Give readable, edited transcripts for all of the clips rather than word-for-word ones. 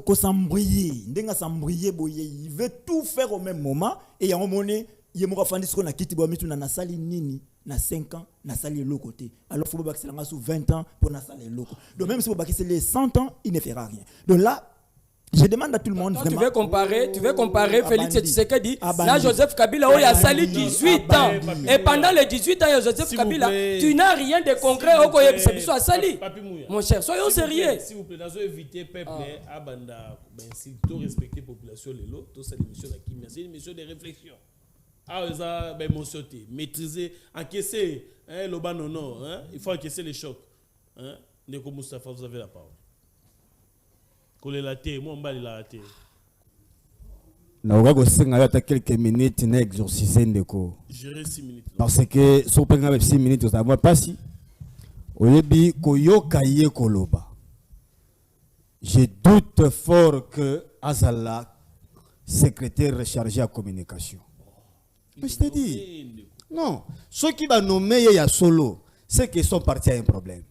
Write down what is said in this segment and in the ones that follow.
ko s'embrouiller, ndenga s'embrouiller boye, il veut tout faire au même moment et à un moment donné, il m'a fait dire qu'on a quitté Boamitou na sali nini na 5 ans na sali l'autre côté. Alors faut pas que c'est là sous 20 ans pour na sali l'autre. Donc même si vous c'est les 100 ans, il ne fera rien. Donc là je demande à tout le monde vraiment. Tu veux comparer Félix Tshisekedi là Joseph Kabila où il a sali 18 ans et pendant les 18 ans Joseph Kabila tu n'as rien de concret au koye biso a sali. Mon cher, soyons sérieux. S'il vous plaît, nous éviter peuple à banda ben si tout respecter population les lots, tout ça l'émission là qui merci une émission de réflexion. Ah ça ben mon sauter, maîtriser, encaisser le ban non hein, il faut encaisser les chocs. Hein, Ndeko Moustapha vous avez la parole. Je quelques minutes na exorciser ndeko. Gérer 6 minutes. Parce que si on prend 6 minutes ça va pas si. Oyebi koyoka ye koloba. Je doute fort que Azala secrétaire chargé à communication. Mais je te dis non, ceux qui va nommer ya solo, c'est qu'ils sont partis à un problème.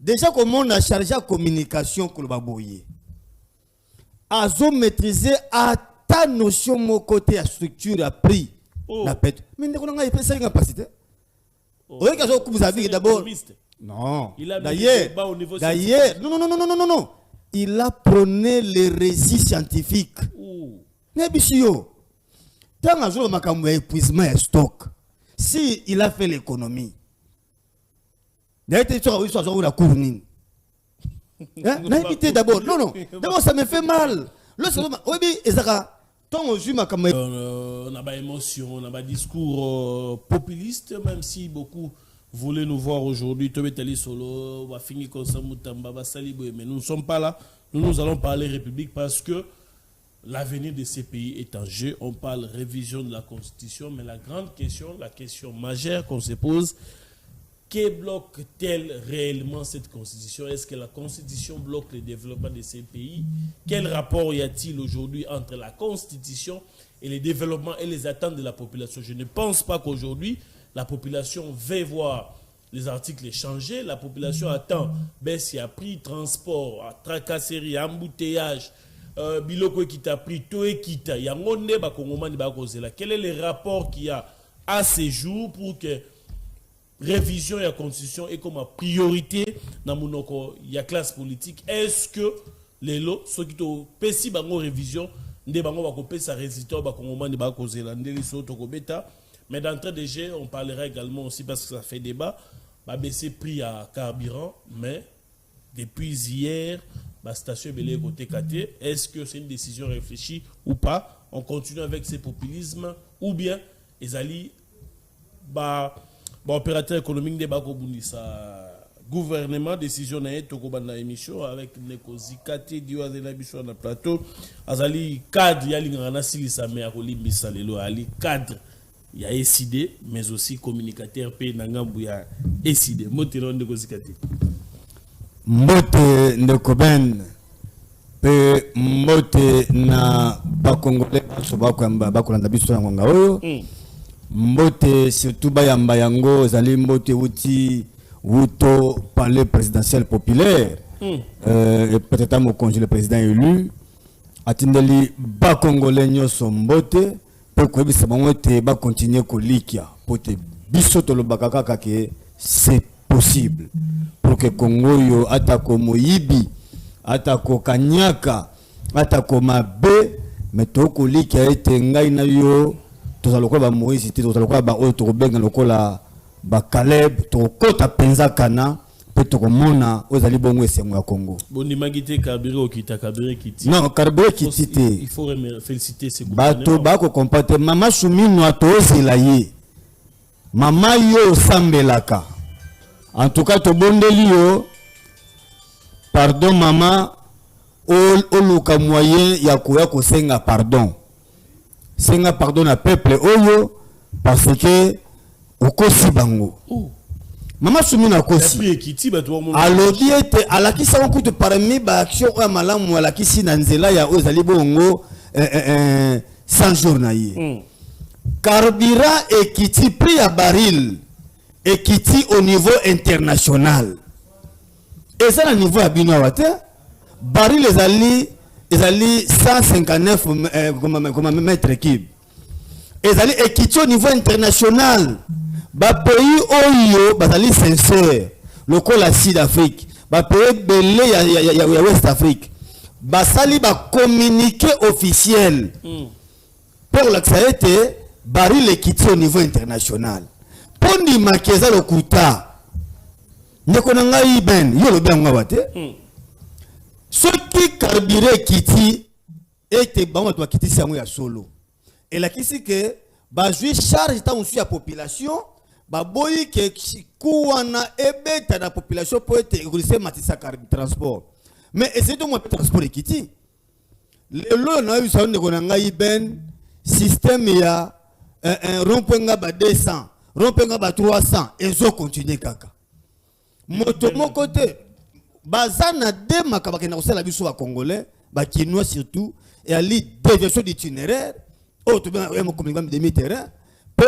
Déjà, comme on a chargé la communication, Azo maîtriser à ta notion mon côté à structure a pris la pète. Mais nous avons pas ça capacité. Vous avez d'abord. Non. D'ailleurs, non. Il a prôné les récits scientifiques. Nebisio. Tant un jour makambo épuisement et stock. Si il a fait l'économie. D'abord, non. D'abord, ça me fait mal. On a pas émotion, on a pas discours populiste, même si beaucoup voulaient nous voir aujourd'hui. Solo, on va finir comme ça, mais nous ne sommes pas là. Nous allons parler République parce que l'avenir de ces pays est en jeu. On parle révision de la Constitution, mais la grande question, la question majeure qu'on se pose, que bloque-t-elle réellement cette Constitution? Est-ce que la Constitution bloque le développement de ces pays? Quel rapport y a-t-il aujourd'hui entre la Constitution et les développements et les attentes de la population? Je ne pense pas qu'aujourd'hui, la population veut voir les articles changer. La population attend baisse y a prix, transport, tracasserie, embouteillage, biloko qui t'a pris, tout et qui t'a. Quel est le rapport qu'il y a à ces jours pour que révision de la Constitution est comme priorité dans la classe politique? Est-ce que les lots, ceux qui ont péci la révision, ne vont pas sa résultat mais d'entrée de jeu, on parlera également aussi parce que ça fait débat, baisser prix à carburant, mais depuis hier, la station est côté KT. Est-ce que c'est une décision réfléchie ou pas? On continue avec ces populismes ou bien les alliés opérateur économique de Bakobunisa gouvernement décision na etoko banda émission avec Nekozi Kati Diwa de la biso na plateau azali cadre ya lingana silisa me akolimbisa lelo ali cadre ya ECD mais aussi communicateur pe na ngambu ya ECD motelo Nekozi Kati mbote ndeko ben pe mbote na bakongole baso bakwamba bakolanda biso na ngonga oyo mbote surtout bayamba yango zali mbote uti wuto palais présidentiel populaire et peut-être mon congé le président élu atindeli ba congolais nyoso mbote pe ko bisa bangote ba continuer ko likia pote biso to lo bakaka ke c'est possible pour que Congo yo atako moyibi atako kanyaka atako mabe mais to ko likia ete ngai na yo tous allons quoi Moïse tous allons quoi autre benga lokola ba Caleb to kota penza kana pe to komona ozali bongo esengo ya Congo boni magité carburé okita carburé kiti non carburé kiti te il faut féliciter ces bato ba ko comporter mama Soumino atozela ye mama yo sambelaka en tout cas to bondeli yo pardon mama oluka moyen ya ko senga pardon. Senga pardon à peuple oyo parce que okosi bango. Mama Soumina kosi. Alodi ete alakisa okutu parmi ba action o malamu alakisi na nzela ya ozali bongo 100 jours na ye. Carburant ekiti prix à baril ekiti au niveau international. Et ça na niveau ya bino wate baril les alliés 159 mètres cubes. Les alliés équité au niveau international. Ba pays oyo bazali sincère. Le col la Sud-Afrique. Ba pays belé ya West Afrique. Ba sali ba communiqué officiel. Pour l'actualité, baril équité au niveau international. Pour ni makeza le kuta. Nekonanga iben yo le bien ngawate. Ce qui carburé kiti était bon toi kiti siamo ya solo. Et la kisi que ba jouer charge tant aussi la population, ba boyi que kuwana ebeta la population pour être régulier matisa transport. Mais c'est tout moi transport kiti. Le lo na eu sa nekonanga iben système ya un rond-point ba 200, rond-point ba 300 et zo continuer kaka. Moto mon côté bazana de makabaka na kosala biso ba congolais ba kinois surtout et ali déviation d'itinéraire auto bien mo communiquer demi terrain pe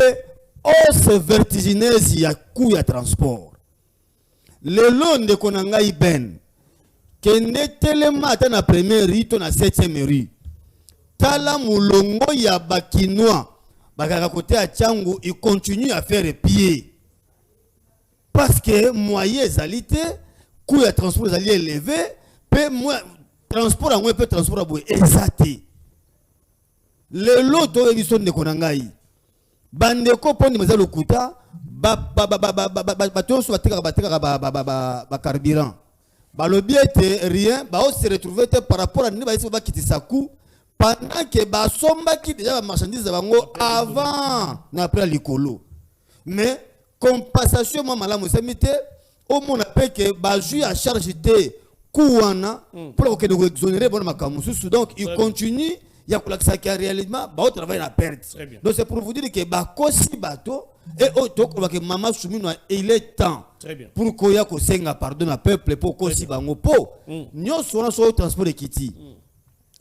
os vertigineuse ya coût ya transport le long de konanga iben kende telema ata na première rue na 7e rue tala mulongo ya ba kinois bakaka côté ya Tchangu il continue à faire pied. Parce que moyen alité, coût de transport est élevé, peu moins transport à moins peu transport à bout exacté. Le lot de l'émission de Konangai, bandeko poni maza lokuta, bateau soit carburant. Le bien était rien, on se retrouver par rapport à nous qui quitter sa coût pendant que somba qui déjà marchandise avant après l'écolo. Mais compensation mama musamite au mon appel que baju à charge te kouana pour que nous exonérer bon makamusu donc il continue il y a que ça qui réellement ba travail na perte donc c'est pour vous dire que ba kosi bato et auto que mama soumino il est temps pour ko ya ko senga pardon na peuple pour kosi bango po nyoso na so transport ekiti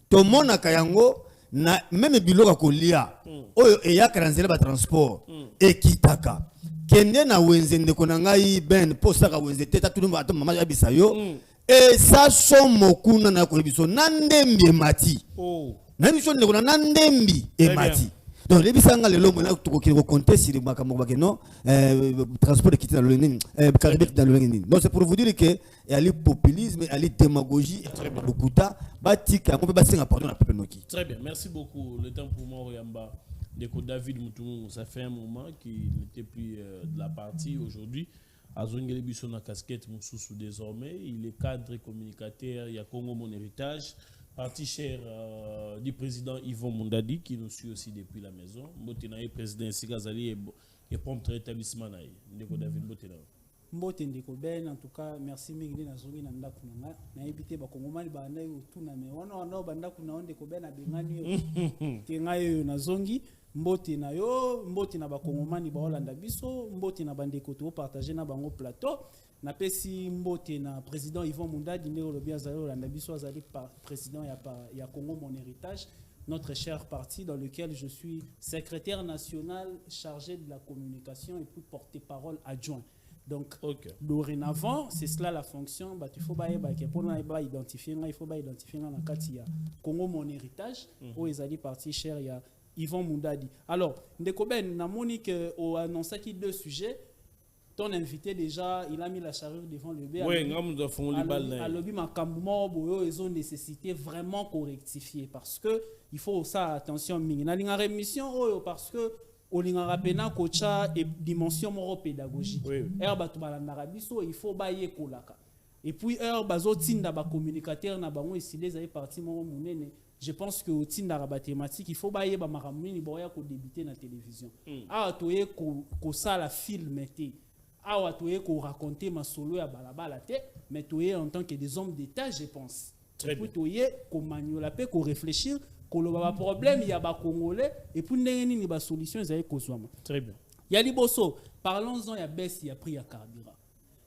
to mona kayango na même biloko kolia oyo e ya kanzela ba transport ekitaka kende na wenze ndeko na ngai ben posaka wenze teta tulumba ata mama ya bisayo et ça son mokuna na ko biso na ndembi mati na biso ndeko na ndembi e mati donc les bisanga le lomo na to ko compter sur makambo bakeno transport qui dans le nini caribé dans le nini donc c'est pour vous dire que il y a le populisme il y a la démagogie le kuta batika on peut basinga pardon na peuple noki. Très bien, merci beaucoup. Le temps pour moi Oyamba. Deko David Moutoumou, ça fait un moment qu'il n'était plus de la partie aujourd'hui. Azongele Bissona casquette Moussoussou désormais. Il est cadre et communicateur. Il y a Congo Mon Héritage. Parti cher du président Yvon Mundadi qui nous suit aussi depuis la maison. Mbotenaï, président Sigazali et pompe rétablissement. Deko David Mbotenaï. Mbotendeko ben en tout cas merci mingi na zongi na ndako na na ebité ba kongomani ba na yo tuna me wana banda kuna onde ko ben abengani ke ngayo na zongi mbote na yo mbote na ba kongomani ba Holanda biso mbote na bandeko to partager na bango plateau na pesi mbote na président Yvon Mundadi ne lobi azali Holanda biso azali président ya Congo Mon Héritage, notre cher parti dans lequel je suis secrétaire national chargé de la communication et puis porte-parole adjoint. Donc, dorénavant, c'est cela la fonction. Il faut identifier dans Katia Congo Mon Héritage, où ils allaient partir cher, il y a Yvon Mundadi. Alors, Ndekoben, n'a Monique annoncé qu'il y a deux sujets. Ton invité déjà, il a mis la charrue devant le bé. Oui, nous avons les balles. À l'objet ils ont nécessité vraiment correctifier parce que il faut ça attention. Dans la rémission, parce que olinga rapena kocha et dimension moro pédagogique. Herba to balanda biso il faut bailler kolaka. Et puis herba zo tinda ba communicateur na bango ici les ay parti moro munene. Je pense que au tinda ba thématique il faut bailler ba maramuni boya ko débuter na télévision. Ah toye ko sala film té. Ah toye ko raconter ma solo ya balabala té, mais toye en tant que des hommes d'état je pense. Et puis toye ko maniola pe ko réfléchir. Koloba problème il y a ba congolais et puis ndenge ni ba solution ezali kozwama. Très bien. Ya liboso parlons-en ya baisse ya prix ya carburant.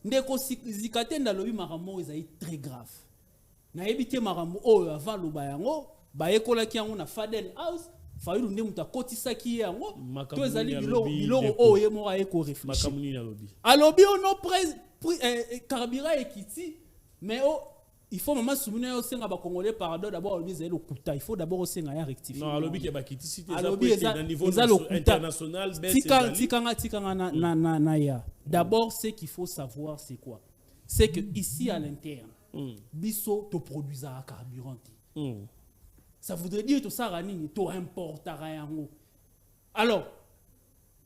Ndeko zikate ndalobi makambo ezali très grave. Na ebité makambo oyo avant loba yango ba ekola ki yango na Faden House fayilu nde muta kotisa ki yango to ezali biloko oyo mo a eko réfléchir. Makamuni na lobi. Alobi ono carburant ekiti mais il faut maman souvenir aussi nga ba congolais pardon d'abord ils le kuta il faut d'abord aussi nga rectifier non alobi ke ba kitisité ça au niveau international tika na ya d'abord ce qu'il faut savoir c'est quoi c'est que ici à l'interne biso to produisera carburant ça voudrait dire tout ça nini to importera yango alors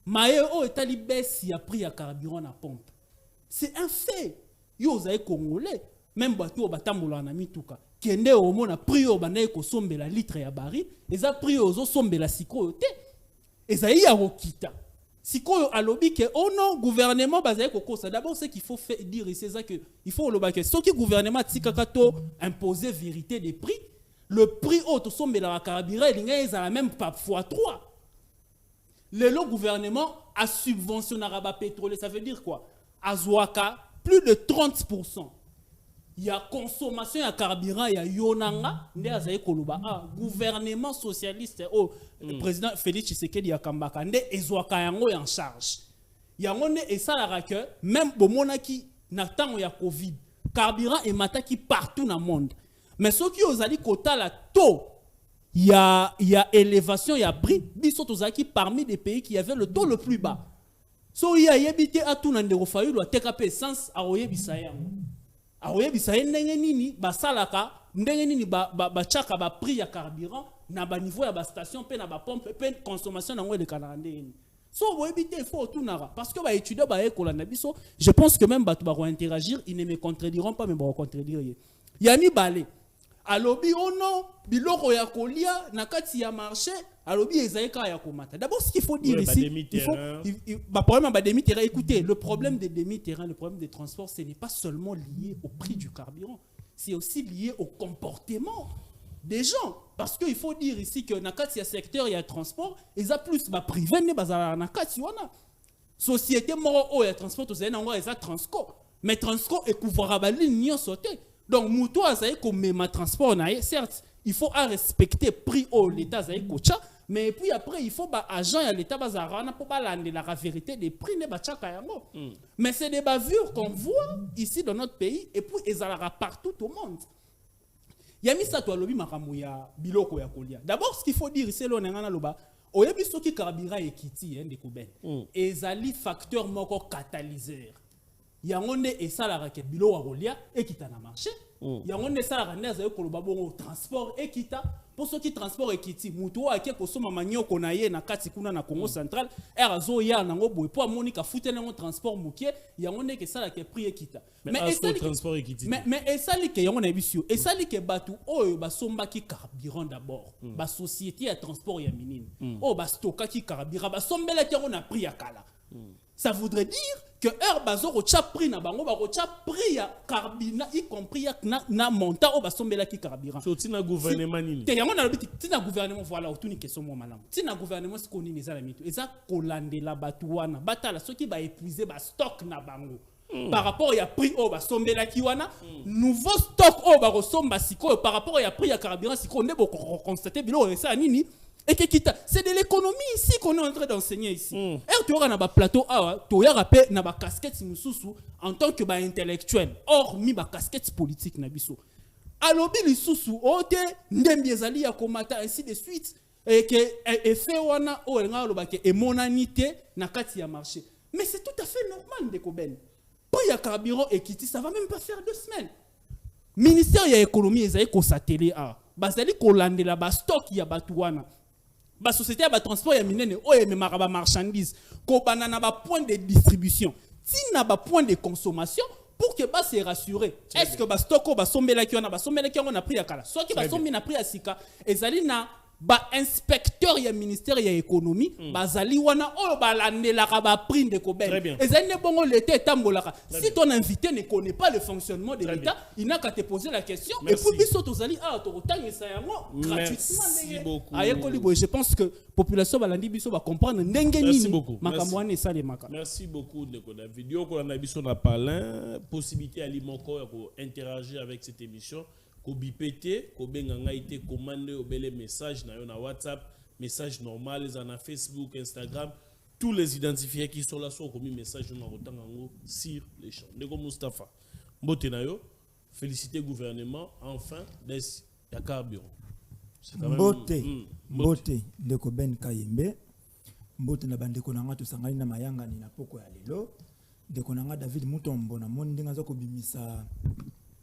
maye o etali baisse ya prix ya carburant na pompe c'est un fait yo za congolais même bato batambola na mituka kende o mona prix o banaye ko sombela litre ya baril eza prix o zo sombela sikoyo te eza ya kokita sikoyo alobi ke oh non gouvernement bazaye kokosa d'abord ce qu'il faut dire ici c'est que il faut le baquer ce qui gouvernement tikaka to imposer vérité des prix le prix au to sombela carburant linga eza même pas fois 3 le gouvernement a subventionné le pétrole ça veut dire quoi azwaka plus de 30%. Il y a consommation de carburant, il y a yonanga, gouvernement socialiste, le président Félix Tshisekedi Yakambaka, nde ezwaka yango en charge. Yango ne esalaka que même bomonaki na tango ya Covid, carburant et mataki partout dans le monde. Mais ceux qui ozali kota la taux, il y a élévation, il y a prix, biso tozaki parmi des pays qui avaient le taux le plus bas. So il y a yebité à tout nande rofayu lo TKP essence a oyebisa yango. Aoyebisa ndenge nini basalaka ndenge nini ba chaka ba prix ya carburant na ba niveau ya ba station pe na ba pompe pe consommation na ngwe de canadien. So oyebite il faut tout nara parce que ba étudier ba ekola na biso je pense que même bato ba interagir ils ne me contrediront pas mais ba contredire yani balé alobi ono biloko ya kolia na kati ya marché alobi ezaika ya komata d'abord ce qu'il faut dire ici il faut problème ba demi-terrain écoutez le problème des demi-terrains le problème des transports ce n'est pas seulement lié au prix du carburant c'est aussi lié au comportement des gens parce que il faut dire ici que na kati ya secteur ya transport eza plus ba privé ne bazala na kati wana société moro o ya transport to zena ngo eza Transco mais Transco e couvra ba ligne sauté. Donc, moutou a zaï comme ma transport na certes, il faut respecter prix au l'état zaï kocha, mais puis après il faut ba agent à l'état bazarana pour balander la vérité des prix ne bachaka yango. Mais c'est des bavures qu'on voit ici dans notre pays et puis ezalaka partout au monde. Yami sa to lobi makambo ya biloko ya kolia. D'abord ce qu'il faut dire c'est l'onengana loba oyebi soki carburant ekiti ndeko ben. Ezali facteur moko catalyseur. Yango ne esalaka ke bilo wa kolia ekita na marché yango ne esalaka ne azaye koloba bongo transport ekita pour ceux qui transport ekiti mutu ake kosoma manyoko na ye na kati kuna na Congo central erazo ya nango boy po amoni ka fute nango transport mukie yango ne esalaka prix ekita mais transport ekiti mais esali ke yango na bisio esali ke batu oyo basomba ki carburant d'abord ba société ya transport ya minine ba stocka ki carburant basombela ki yango na prix ya kala. Ça voudrait dire que Herbazo rocha prix na bango ba rocha prix ya carburant y compris ya na montant au basombela ki carburant. So tina gouvernement nini. Te yango na lobi tina gouvernement voilà autour ni question mo malamu. Tina gouvernement ce qu'on ni ezala mitu. Eza kolandela batu wana batala soki ba épuiser ba stock na bango. Par rapport ya prix au basombela ki wana nouveau stock au ba resomba siko par rapport ya prix ya carburant siko ndebo constater bilo esa nini. Et que c'est de l'économie ici qu'on est en train d'enseigner ici. Tu auras un plateau, tu auras un casquette en tant que intellectuel. Or, mi ba casquette politique na biso. Alobi li susu, ote ndembiezali ya komata ainsi de suite. Et que effet wana o nga loba ke emonanité na kati ya marché. Mais c'est tout à fait normal de koben. Pour ya carburant ekiti, ça va même pas faire 2 semaines. Ministère ya économie ezali ko satellé a. Bazali ko landela ba stock ya batuwana. La société a transport ya minene o ememaka ba marchandise ko banana ba point de distribution ti na ba point de consommation pour que ba se rassurer est-ce que ba stock ba sombela ki on a pris ya kala soit ki ba sombi na pris ya sika ezali na ba inspecteur ya ministère ya économie bazali wana o balandelaka ba prix de kobel ezali ne bongo l'état tambolaka si ton invité ne connaît pas le fonctionnement de l'état il n'a qu'à te poser la question. Merci. Et puis biso tozali to rotangisa yango gratuitement ayekoli je pense que population balandi biso ba comprendre ndenge nini makambo wana esalemaka. Merci beaucoup ndeko na vidéo ko na biso na parlin possibilité ali moko ya ko interagir avec cette émission ko bipete ko benga ngaite commander obele message na yo na WhatsApp message normal na Facebook Instagram tous les identifiés qui sont là sont commis message na rotangango sur les champs ndeko Mustafa mbote na yo féliciter le gouvernement, enfin, des carburant. Mbote ndeko Ben Kayembe mbote na bandeko nanga to sangani na mayanga ni na poko ya lelo ndeko nanga David Mutombo na moni ndinga za kobimisa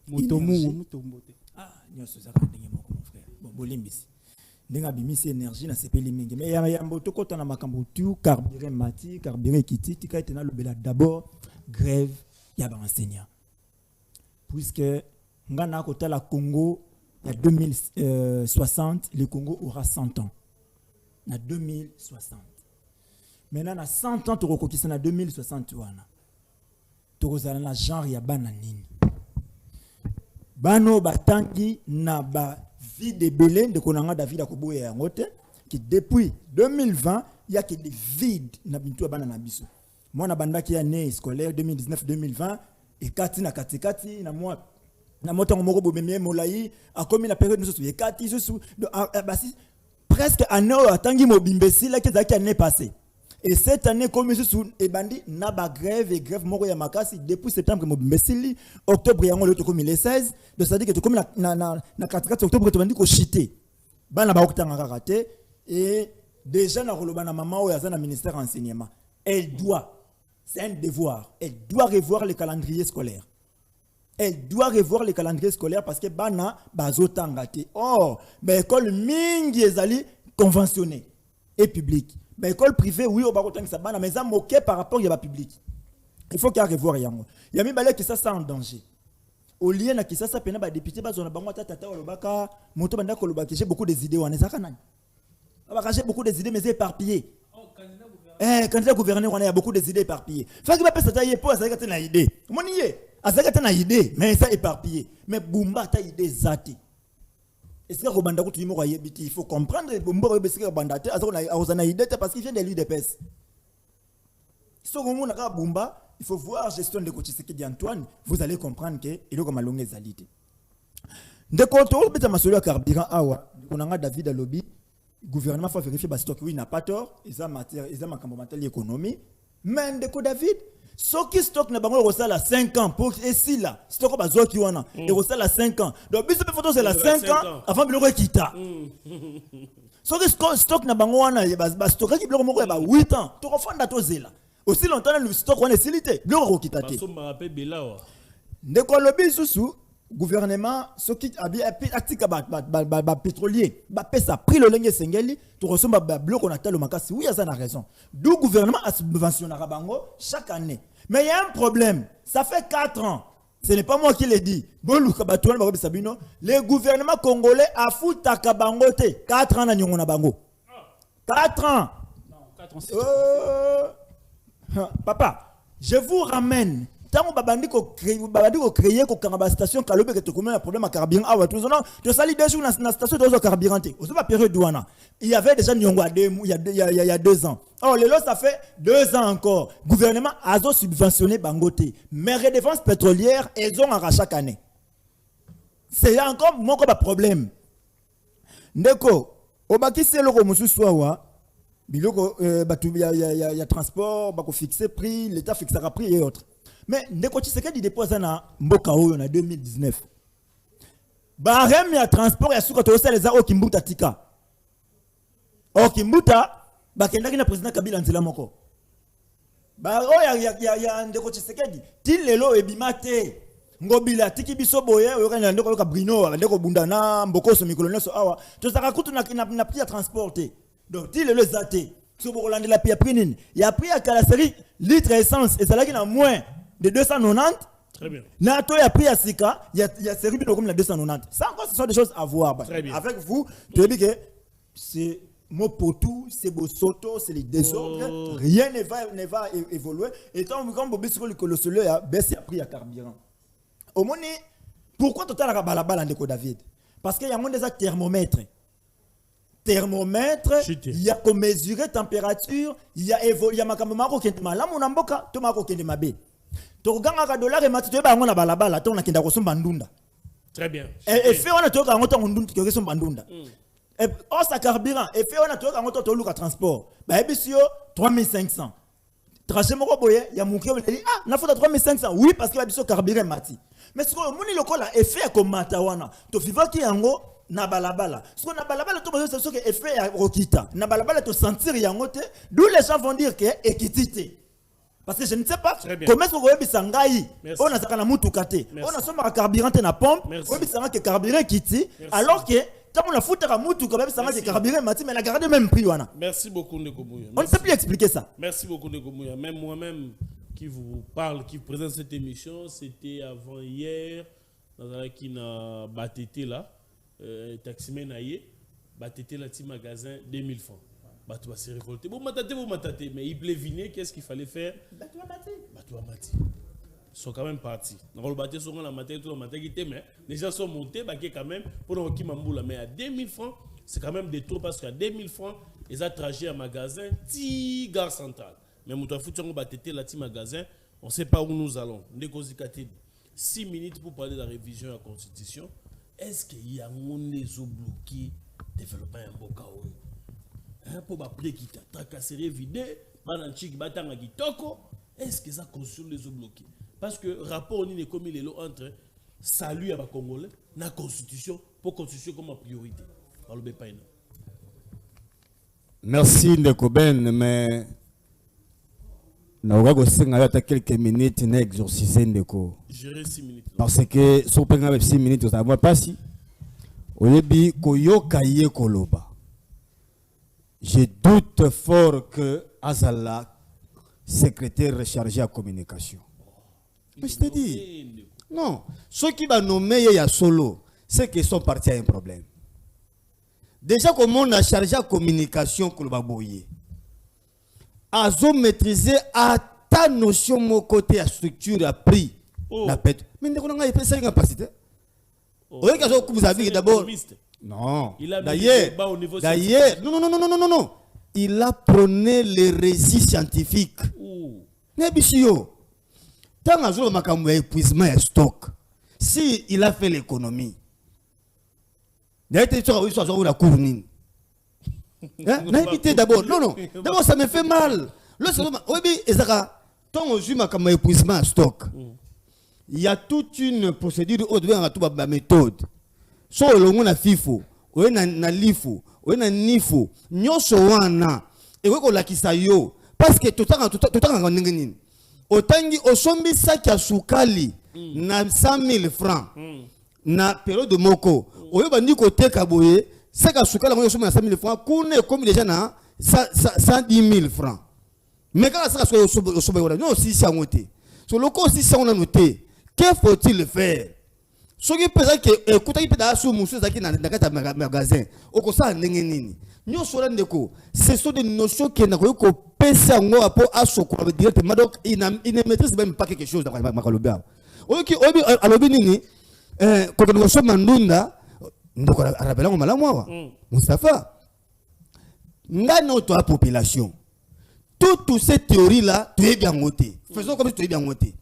Mutombote nyoso za ndenge moko mon frère bon bolimbisi ndinga bimisi énergie na sepeli mingi mais ya mboto kota na makambo tu carburant mati carburant kiti tika etena lobela d'abord grève ya ba enseignant puisque ngana kota la Congo en 2060, le Congo aura 100 ans. En 2060. Maintenant, à 100 ans, tu reconnais en 2060. Tu reconnais la genre ya bananini. Bano batangi na ba vie de Belé de konanga David Akobo ya ngote qui depuis 2020 il y a que des vides na bintu banana biso. Moi na banda qui année scolaire 2019-2020 et katina katikati na moi na motango moko bomemie molai a comme la période nous et kati sous presque année atangi mobimbesi là qui zaki année passée et cette année comme sous et bandi na ba grève et grève moko ya makasi depuis septembre mobimbesi octobre yango le comme le 16 de ça dit que comme na 4 octobre to bandi ko chiter bana ba okutanga raté et déjà na roloba na maman o yazana ministère enseignement elle doit c'est un devoir elle doit revoir le calendrier scolaire. Elle doit revoir les calendriers scolaires parce que bana bazotangate. Or, l'école mingi ezali conventionnée et publique. L'école privée oui au bakotang sa bana mais ça moqué par rapport à la public. Il faut qu'il y ait revoir yango. Il y a mis balé que ça en danger. Au lieu na kisa ça pena ba député ba zona bango tata o lobaka moto banda ko lobaka j'ai beaucoup des idées wana zakana. Ba j'ai beaucoup des idées mais éparpillées. Candidat gouverneur on a beaucoup des idées éparpillées. Faut que ba pesa tailler pour ça que na idée. Moniye azaka na idée mais ça éparpillé mais bumba ta idée zati est-ce que robanda ko tuyimo yebiti il faut comprendre bumba ko besika banda te azona idée parce qu'il vient de l'UDPS so ko mona ka bumba il faut voir gestion de Tshisekedi Antoine vous allez comprendre que il est comme longue zalité de contrôle beta masolo carburant awa konanga David Alobi gouvernement faut vérifier ba stock oui n'a pas tort ils ont makambo matali économie mais de ko David Soki stock na bango rosala 5 ans pour ici là stock bazo ki wana et rosala 5 ans donc biso pe photo c'est la 5 ans avant biloko kita soki stock na bango wana ba stock ki biloko moko ba 8 ans to refanda to zela aussi longtemps le stock wana silité biloko kita te baso ma pe belawa ndeko lobi susu gouvernement soki abi atika ba pétrolier ba pesa prix le lenge sengeli to resomba ba biloko na talo makasi oui ça na raison d'où gouvernement a subventionné bango chaque année. Mais il y a un problème. Ça fait 4 ans. Ce n'est pas moi qui l'ai dit. Le gouvernement congolais a foutu Takabangote. 4 ans na nyongona bango. 4 ans. Non, 4 ans. Papa, je vous ramène. Tant babandi ko créer ko kangaba station kalobe que tu connais un problème à carburant ah ouais tout ça tu sali deux jours na station de carburant au pas période douana il y avait déjà nyongwa il y a 2 ans oh le lot ça fait 2 ans encore gouvernement a subventionné bangote mais redevance pétrolière ils ont à chaque année c'est encore mon problème ndeko obaki selo ko mususu wa biloko batu ya transport bako fixer prix l'état fixera prix et autres. Mais ndeko Tshisekedi dépose na mboka oyo na 2019 barème ya transport ya suka to les a okimbuta tika okimbuta bakendaki na président Kabila nzela moko ba ya ndeko Tshisekedi til lelo ebimate ngobila tiki biso boye oyokana ndeko ka Brino ndeko bundana mbokoso mikolo so awa to saka kutu na pia transporter donc til lelo zate so bokolande la pia prix il y a pris à la série litre essence et ça là qui na moins de 290. Très bien. Nato y a pris à Sika, il y a série comme la 290. Ça encore ce sont des choses à voir. Très bien. Avec vous, tu dis que c'est Mopotou, c'est Bosoto, c'est les désordres, rien ne va évoluer. Et tant que Bobby sur le soleil a baissé a pris à carburant. Au moins, pourquoi total la balabala de David? Parce qu'il y a un des thermomètres. Il y a qu'on mesurer température, il y a makamako kentema la mon amboka, to mako kendemabe. To ganga ka dollar et matite ba ngona balabala to na kenda ko somba ndunda. Très bien. Et fait on a to ka ngota ndunda to ke somba ndunda. Et au sa carburant et fait on a to ka ngota to luka transport. Ba ebisio 3500. trajet moko boye ya mukie on dit ah na faute 3500 oui parce que la biso carburant mati mais ce qu'on moni lokola effet comme matawana to vivaki yango na balabala ce qu'on a balabala to bazo ce que effet ya rokita na balabala to sentir yango te d'où les gens vont dire que équité parce que je ne sais pas comment est-ce que vous sangai on a ça na mutuka te on a soma carburant na pompe on bisanga que carburant kiti alors que quand on a foutu à mutuka ba bisanga que carburant mati mais la garde même prix wana. Merci beaucoup Ndeko Mouya. On ne sait plus expliquer ça. Merci beaucoup Ndeko Mouya. Même moi-même qui vous parle, qui présente cette émission, c'était avant hier dans un qui n'a batté là taximen aïe batté là petit magasin 2000 francs. Bah tu vas se révolter. Vous m'attendez, mais il plévinait, qu'est-ce qu'il fallait faire? Bah tu vas mati. Ils sont quand même partis. Dans le bâtiment, ils sont la matin, tout le matin, mais les gens sont montés, bah quand même pour nous qui m'amboula. Mais à 2000 francs, c'est quand même des taux parce qu'à 2000 francs, ils ont trajet à magasin, petit gare centrale. Mais nous avons foutu un bâtiment là, petit magasin, on ne sait pas où nous allons. Nous avons 6 minutes pour parler de la révision de la Constitution. Est-ce qu'il y a des bloqués développer un beau chaos? Pour après qui t'a tracasserie vidé, bananchik batanga kitoko, est-ce que ça constitue les eaux bloqués? Parce que rapport ni comme il est là entre salut à la Congolais, la constitution pour constitution comme priorité. Merci Ndeko Ben, mais nous avons quelques minutes pour exorciser Ndeko. Gérer 6 minutes. Parce que si on a 6 minutes, ça ne va pas si. Au début, koyoka ye koloba. Je doute fort que Azala, secrétaire rechargé à communication. Mais je te dis, non, ceux qui vont nommer Yaya Solo, c'est qu'ils sont partis à un problème. Déjà, comme on a chargé à communication, Kolobaboye, Azo maîtriser à ta notion, mon côté, à structure, à prix, la pète. Mais nous avons fait ça en capacité. Vous avez d'abord. Non. D'ailleurs, non. Il a prôné les récits scientifiques. Nebishio. Tant que je m'ai épuisement et stock, si il a fait l'économie, d'abord, non. D'abord, ça me fait mal. Épuisement stock. Il y a toute une procédure au devant de la méthode. So longo na FIFO, oye na LIFO, oye na NIFO, nyoso wana, ewe ko lakisa yo, parce que totanga nini. Otangi osombi saki ya sukali na 100 000 francs na période de moko. Oye bandi ko teka boye, saki ya sukali mo osombi na 100 000 francs, kune comme déjà na 110 000 francs. Mais quand ça soit osombi wana, non si ça ngote. So loko si ça on a noté, que faut-il faire? Ce qui peut que écoutez peut sous monsieur zaki na kata magasin okosa ndenge nini nyo sola ndeko ce sont des notions qui na ko pesa ngo apo asoko directement donc il ne maîtrise même pas quelque chose dans makalobia oki obi alobi nini ko ko so mandunda ndoko arabela ngo malamu wa Mustafa ngano to la population toutes ces théories là tu es bien noté faisons comme si tu es bien noté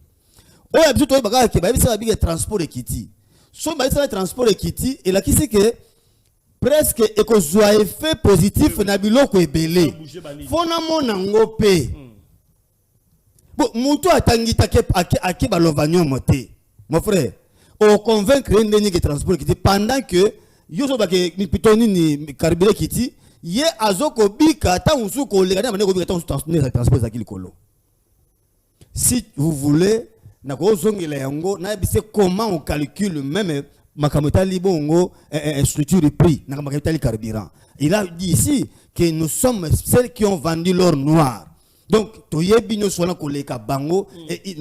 o ya biso to baka ke ba bisa ba big transport ekiti. So, le transport Ekiti, et là, qui c'est que presque un effet positif na biloko ebele. Fona mona ngope. Bon, muto atangi take ba lovanyo moté. Mon frère, on convaincre ndeni que transport Ekiti pendant que yo so ba ke ni pitoni ni carburant Ekiti, ye azoko bika ta unsu ko le kana maneko bika ta unsu transport za kilikolo. Si vous voulez comment on calcule même structure de prix carburant. Il a dit ici que nous sommes celles qui ont vendu l'or noir. Donc, bango et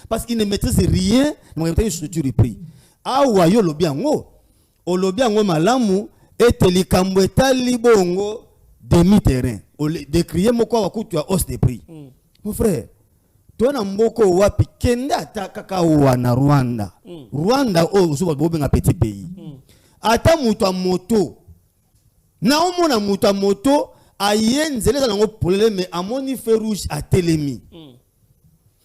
parce qu'il ne maîtrise rien dans structure de prix. Awa yo lobiango, o lobiango malamu et likamwetali bongo demi-terrain. O décrier moko wakutu ya hausse de prix. Mon frère, tona mboko wapi kenda takaka wana Rwanda. Rwanda o suba bobenga petit pays. Ata mutu a moto. Na omona mutu a moto ayenzele za ngo problème amoni feu rouge à telemi.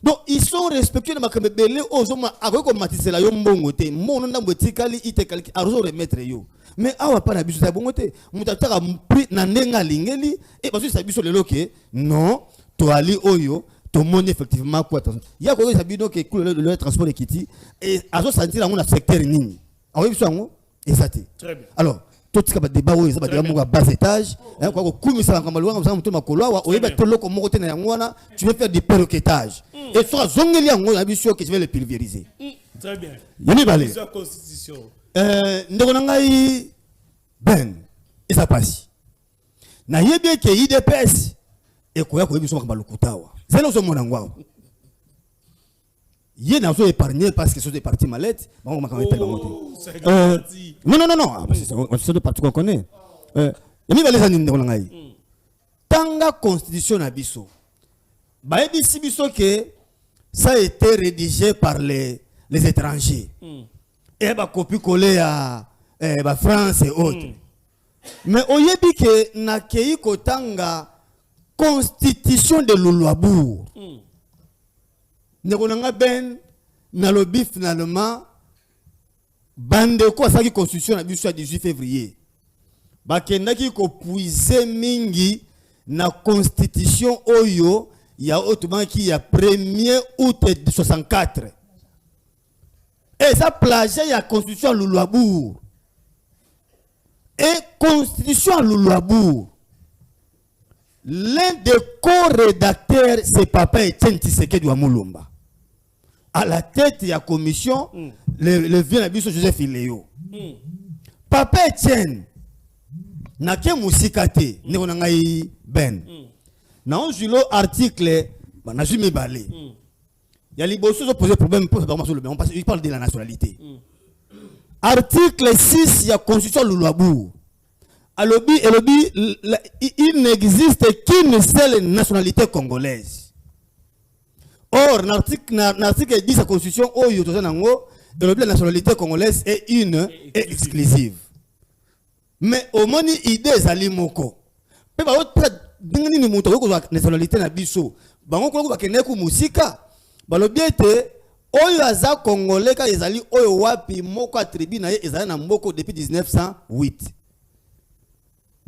Donc ils sont respectueux de makambele ozoma akoko matisela yo mbongo te. Mono ndambo tikali itekali arozo remettre yo. Mais awa pa na biso ta bongo te. Mutu ataka prix na ndenga lingeli et parce que ça biso lelo ke non. toali oyo to moni effectivement quoi ya ko ça bino que le transport ekiti et azo sentir dans secteur nini awi biso ngo exacté très bien alors tout ce que débat oyo ça ba débat bas étage hein quoi ko kumisa ngamba luanga msa mutuma kolwa oyeba to loko moko te na ngwana tu veux faire du perroquetage et soit zongeli ngo na biso que tu veux le pulvériser très bien yini balé constitution ndeko na ngai ben et ça passe na yebi ke IDPS et quoi ko biso ngamba lukutawa zelo so mona ngwa yé n'a pas épargné parce que c'est des partis mallettes bon on m'a quand même non c'est des partis qu'on connaît yemi va les années ndeko ngai tanga constitution na biso ba ebisi biso que ça a été rédigé par les étrangers et ba copie coller à ba France et autres mais oyebi que na kei kotanga constitution de Luluabour Nekonanga ben na lobby finalement bande ko saki constitution na biso 18 février bakendaki ko puiser mingi na constitution oyo ya otomaki ya 1er août 64 et ça plagiat ya constitution Luluabour et constitution Luluabour l'un des co-rédacteurs c'est Papa Etienne Tshisekedi wa Mulumba à la tête de la commission le vieux Nabiso Joseph Iléo Papa Etienne na ke musikate ne ngai ben na on julo article na jumi balé il y a liboso so poser problème pour il parle de la nationalité article 6 il y a constitution Luluabour il n'existe qu'une seule nationalité congolaise. Or, l'article 10 de la Constitution, la nationalité congolaise est une et exclusive. Mais au moins, l'idée est d'aller moko. Mais la nationalité na biso, oyo aza congolais ka ezali oyo wapi moko attribu na ye ezali na mboko depuis 1908.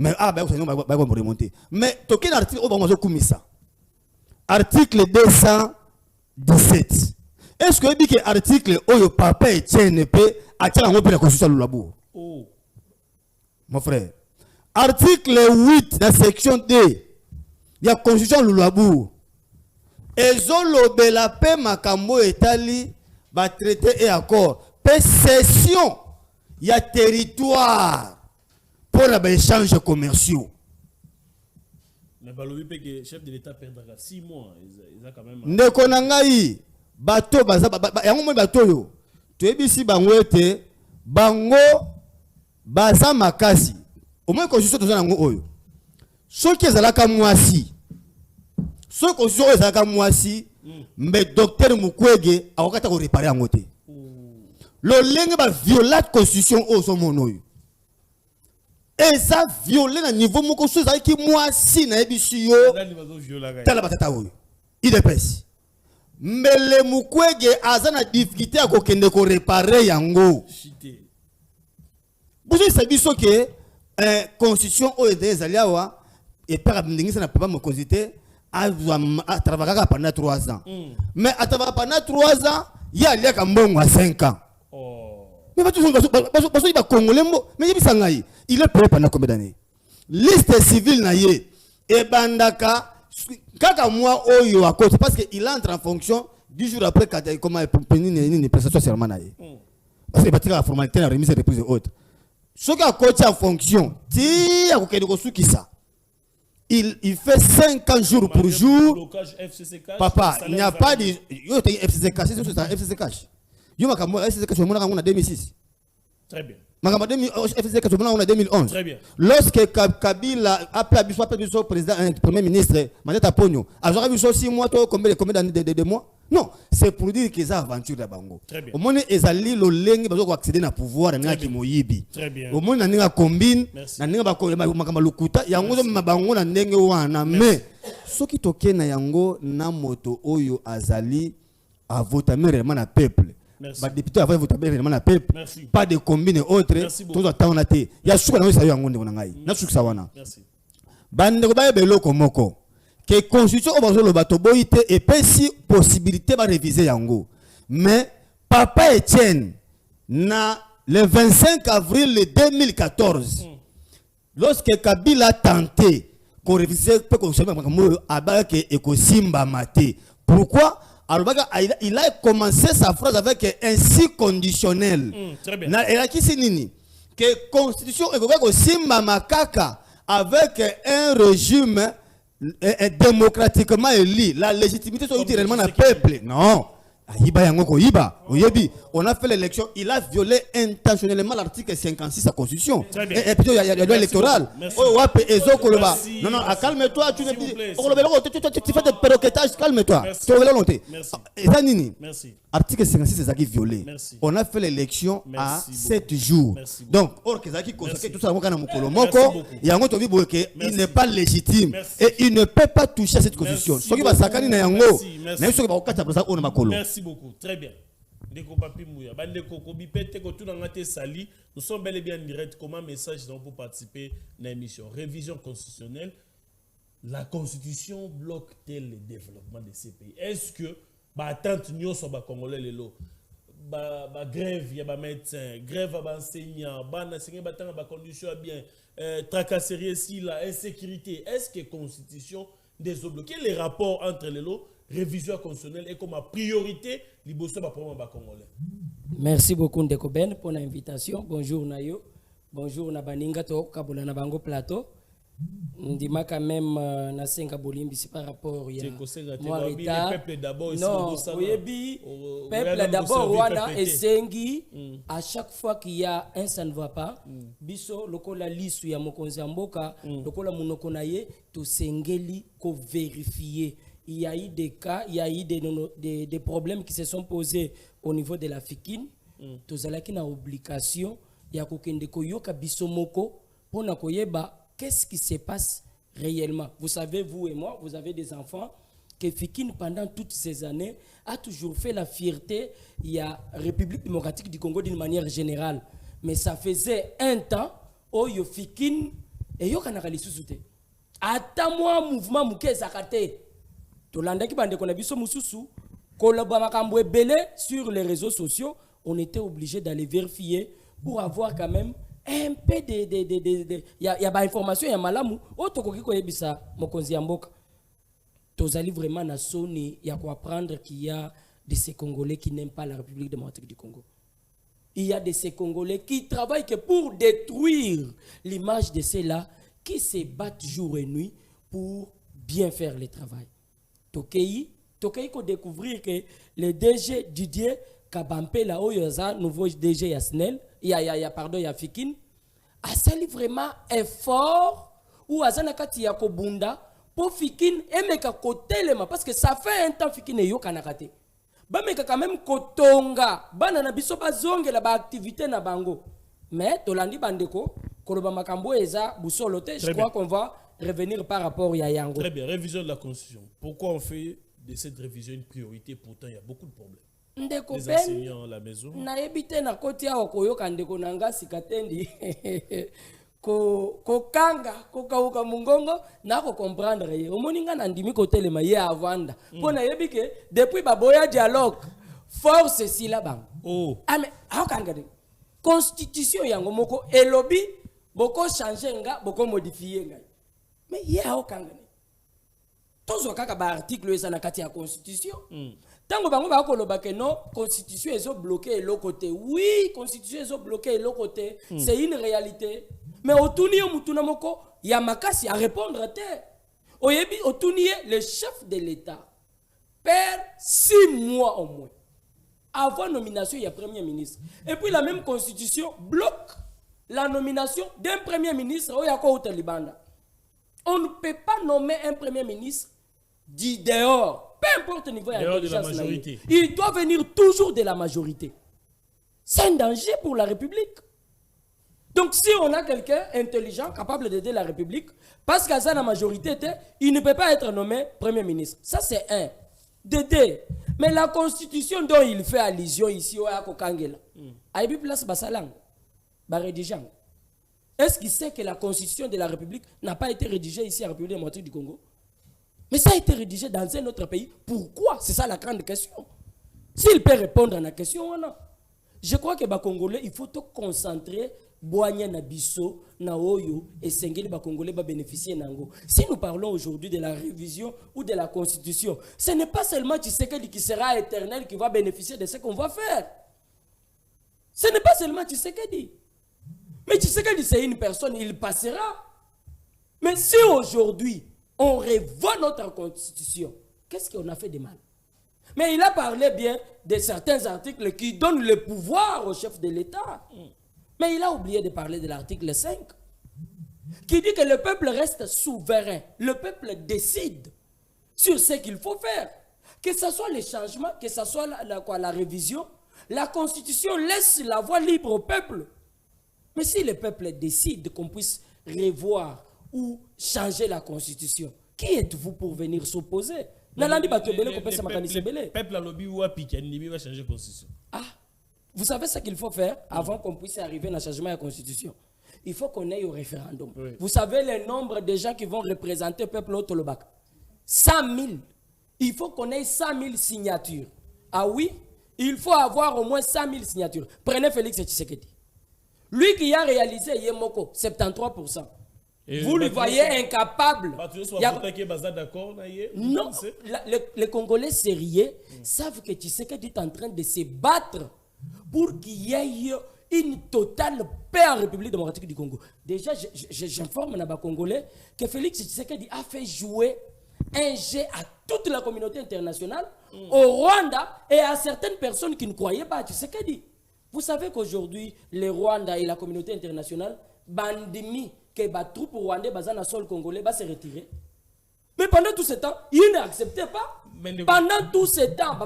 Mais remonter. Mais toqué l'article article 217. Est-ce que vous dites que l'article oyo Papa Etienne peut attirer la constitution de Luluabour? Mon frère. Article 8 dans section D. Il y a constitution de Luluabour. Ezolobe la paix makambo etali ba traité et accord. Possession. Il y a territoire. Pour les échanges commerciaux. Mais le chef de l'État perdra 6 mois. Ils ont quand même. Nekonangai bateau bateau yo. Tu es ici bangwete bango baza makasi. Au moins constitution tozana ngo oyo. Soki ezalaka mwasi. Soki constitution ezalaka mwasi, mais docteur Mukwege akokata ko réparer ngote. Le lenge ba violer constitution o so monoyo. Et ça violé à niveau moko chose avec qui moi si na ebisi yo tala batata oyo IDPS mais le Mukwege azana difficulté à kokende ko réparer yango vous savez biso que constitution oyo des aliawa et par ndingisa na papa mo consulter a travailler pendant 3 ans mais à travailler pendant 3 ans il y a liaka mbongo à 5 ans mais il est prêt pendant combien d'années? Liste civile na ye et bandaka kaka moi oyo à cause parce que il entre en fonction 10 jours après quand il commence une prestation serment na ye parce que batika la formalité la remise de reprise et autres ce qui a coach en fonction ti a kokende ko sukisa il fait 5 jours pour jour papa il n'y a pas de yo FCC cash c'est ça FCC cash yo makambo FCC cash on a 2006 très bien. FCC cash on a 2011 très bien. Lorsque Kabila après le président premier ministre Matata Ponyo a joué 6 mois combien de mois non c'est pour dire qu'ils ont aventure de bango au moins ezali lo lengi bazo accéder na pouvoir na ki moyibi au moins na ninga combine na ninga makama lukuta yango zo mabango na ndenge wana mais soki toke na yango na moto oyo azali a voter réellement na peuple ba député avant voter réellement na peuple pas de combine autre tout attend na te ya suka na yo yango ndeko na ngai na suka wana merci bande ko ba beloko moko que constitution au bazolo batoboite et puis si possibilité va réviser yango. Mais Papa Etienne na le 25 avril 2014 lorsque Kabila a tenté qu'on révise peu constitution abaka et simba maté. Pourquoi? Alors, il a commencé sa phrase avec ainsi conditionnel. Très bien. Et là, qui c'est nini? Que constitution est simba makaka avec un régime démocratiquement élu. La légitimité soit réellement le peuple. Non. On a fait l'élection, il a violé intentionnellement l'article 56 de la Constitution. Et puis il y a le droit électoral. Non, non, calme-toi, tu fais des perroquetages, calme-toi. Merci. Article 56 c'est ça qui est violé. On a fait l'élection à 7 jours. Donc, or que ça qui consacre tout ça il n'est pas légitime et il ne peut pas toucher à cette constitution. Merci beaucoup. Très bien. Nous sommes bel et bien en direct. Comment message pour participer à l'émission révision constitutionnelle? La constitution bloque-t-elle le développement de ces pays? Est-ce que attente nous sommes congolais les lots grève ya ba médecin grève ba enseignant enseigner ba conditions bien tracasserie ici la insécurité? Est-ce que constitution débloquer les rapports entre les lots révision constitutionnelle et comme priorité liboso ba problème ba congolais? Merci beaucoup Ndeko Ben pour l'invitation. Bonjour Nayo. Bonjour na baninga to kabola na bango plateau. Ndima quand même na senga bolimbi c'est par rapport ya moi retard. Peuple d'abord non oyebi peuple d'abord wana esengi à chaque fois qu'il y a un ça ne va pas biso lokola lisu ya mokonzi mboka lokola munoko na ye to sengeli ko vérifier. Il y a eu des cas, il y a eu des problèmes qui se sont posés au niveau de la FIKIN. Tozalaki na obligation ya kokende koyoka biso moko pona koyeba qu'est-ce qui se passe réellement. Vous savez, vous et moi, vous avez des enfants, que FIKIN, pendant toutes ces années, a toujours fait la fierté. Il y a République démocratique du Congo d'une manière générale. Mais ça faisait un temps, où il y a FIKIN, et il y a un sous-souté. Attends-moi, mouvement mouké zakate. Tolanda qui bande qu'on a vu ce moussousou, sur les réseaux sociaux, on était obligé d'aller vérifier pour avoir quand même un peu de y a pas information y a malamu auto ko ko yebisa mokonzi ya mboka tozali vraiment na soni ya ko apprendre qu'il y a de ces Congolais qui n'aiment pas la République démocratique du Congo. Il y a de ces Congolais qui travaillent que pour détruire l'image de ceux-là qui se battent jour et nuit pour bien faire le travail. Tokei ko découvrir que le DG Didier Kabampe là où yoza nouveau DG Yasnel il y a FIKIN a sali vraiment effort ou azana kati ya kobunda pour FIKIN emeka kotelema parce que ça fait un temps FIKIN yo kanakate ba meka quand même kotonga bana na biso bazongela ba activité na bango mais tolandi bandeko koloba makambo eza busolote je crois qu'on va revenir par rapport ya yango. Très bien, révision de la constitution. Pourquoi on fait de cette révision une priorité? Pourtant il y a beaucoup de problèmes. Ndeko les enseignants à la maison. Na ebite na koti ya koyoka ndeko nanga sikatendi ko kanga ko kauka mungongo na ko comprendre ye omoninga na ndimi ko telema ye avanda pona yebike depuis baboya dialogue force si la bang ame akanga de constitution yango moko elobi boko changer nga boko modifier nga mais ye akanga tozo kaka ba article eza na kati ya constitution tango bango ba koloba ke non constitution ezo bloqué l'autre côté. Oui, constitution ezo bloqué l'autre côté. C'est une réalité. Mais otuni mutuna moko ya makasi à répondre à terre. Oyebi otuni le chef de l'État perd 6 mois au moins avant nomination il y a premier ministre. Et puis la même constitution bloque la nomination d'un premier ministre au yako utalibanda. On ne peut pas nommer un premier ministre du dehors. Peu importe le niveau de la majorité. Il doit venir toujours de la majorité. C'est un danger pour la République. Donc si on a quelqu'un intelligent, capable d'aider la République, parce qu'à ça la majorité, il ne peut pas être nommé Premier ministre. Ça c'est un. D'aider. Mais la constitution dont il fait allusion ici, à Kokangela, a eu place Basalang, rédigeant. Est-ce qu'il sait que la constitution de la République n'a pas été rédigée ici à la République démocratique du Congo? Mais ça a été rédigé dans un autre pays. Pourquoi? C'est ça la grande question. S'il peut répondre à la question, non. Je crois que les Congolais, il faut te concentrer. Boanya na biso na oyo et sengeli ba Congolais ba bénéficier nango. Si nous parlons aujourd'hui de la révision ou de la constitution, ce n'est pas seulement Tshisekedi qui sera éternel qui va bénéficier de ce qu'on va faire. Ce n'est pas seulement Tshisekedi. Mais Tshisekedi c'est une personne, il passera. Mais si aujourd'hui on revoit notre constitution, qu'est-ce qu'on a fait de mal? Mais il a parlé bien de certains articles qui donnent le pouvoir au chef de l'État. Mais il a oublié de parler de l'article 5, qui dit que le peuple reste souverain. Le peuple décide sur ce qu'il faut faire. Que ce soit les changements, que ce soit la révision, la Constitution laisse la voie libre au peuple. Mais si le peuple décide qu'on puisse revoir ou changer la Constitution, qui êtes-vous pour venir s'opposer? Le peuple a lobby ou a piqué, il va changer la Constitution. Ah! Vous savez ce qu'il faut faire avant qu'on puisse arriver à un changement de la Constitution? Il faut qu'on aille au référendum. Oui. Vous savez le nombre de gens qui vont représenter le peuple au Tolobak? 100 000. Il faut qu'on ait 100 000 signatures. Ah oui? Il faut avoir au moins 100 000 signatures. Prenez Félix Tshisekedi. Lui qui a réalisé Yemoko, 73%. Et vous le voyez incapable. Non, les Congolais sérieux savent que Tshisekedi est en train de se battre pour qu'il y ait une totale paix en République démocratique du Congo. Déjà, j'informe les Congolais que Félix Tshisekedi a fait jouer un jeu à toute la communauté internationale, au Rwanda et à certaines personnes qui ne croyaient pas à Tshisekedi. Vous savez qu'aujourd'hui, le Rwanda et la communauté internationale, bandimi, que les troupes rwandaises basées dans le sol congolais va se retirer. Mais pendant tout ce temps, ils n'acceptaient pas. Pendant tout ce temps,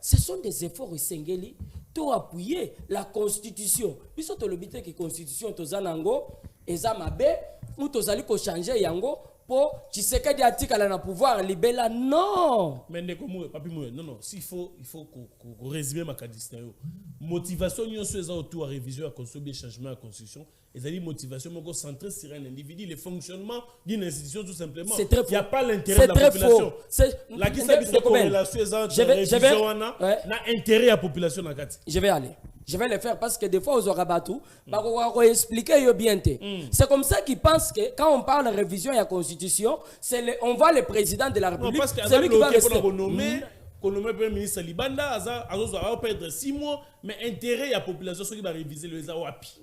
ce sont des efforts essentiels pour appuyer la Constitution. Puis surtout le but que la Constitution tozanango ezamabe ou tozali ko changer yango pour Tshisekedi atikala na pouvoir libéla non. Mais non, s'il faut qu'on résume ma cadistion. Motivation nous sommes autour à révision à construire des changements à la Constitution. Et ça dit motivation centrée sur un individu, le fonctionnement d'une institution tout simplement. C'est très faux. Il n'y a pas l'intérêt de la population. La qui s'habille de corrélation entre révision n'a intérêt à la population. Je vais aller. Je vais le faire parce que des fois, aux Orabatou, on va expliquer bien. C'est comme ça qu'ils pensent que quand on parle de révision de la Constitution, on voit le président de la République. C'est lui qui va rester. Qu'on nomme le premier ministre Libanda, a perdre 6 mois, mais intérêt à la population qui va réviser le Zawapi.